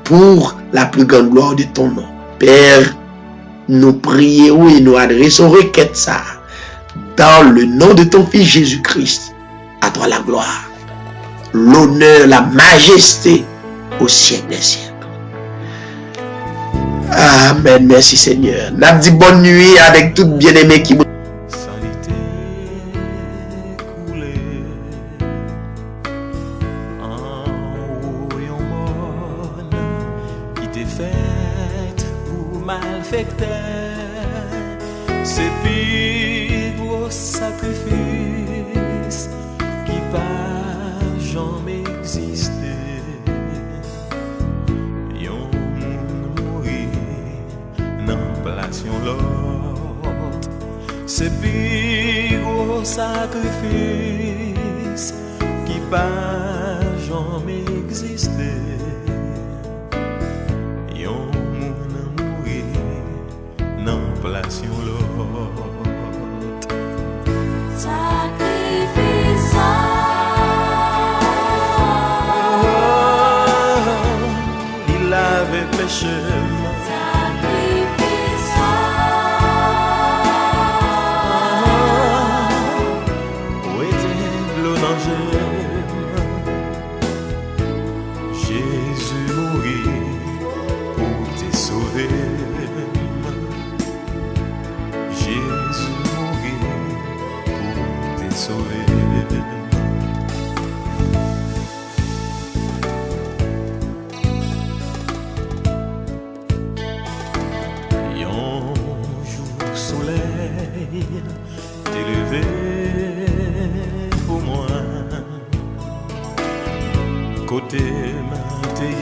pour la plus grande gloire de ton nom. Père, nous prions et nous adressons requête ça dans le nom de ton Fils Jésus-Christ. À toi la gloire, l'honneur, la majesté au siècle des siècles. Amen. Merci Seigneur. N'a dit bonne nuit avec tout bien-aimé qui
Sanité coulée en haut yon monde qui t'est faite pour malfecter. C'est pire gros sacrifice qui pas jamais existé. Yon mourir dans place yon l'autre. C'est pire gros sacrifice qui pas jamais existé. Yon moun mourir dans place yon l'autre.
Sacrifice.
Il avait péché. Où était le danger? Jésus mourit pour te sauver. Jésus mourit pour te sauver. Yon jour soleil t'est levé pour moi. Côté matin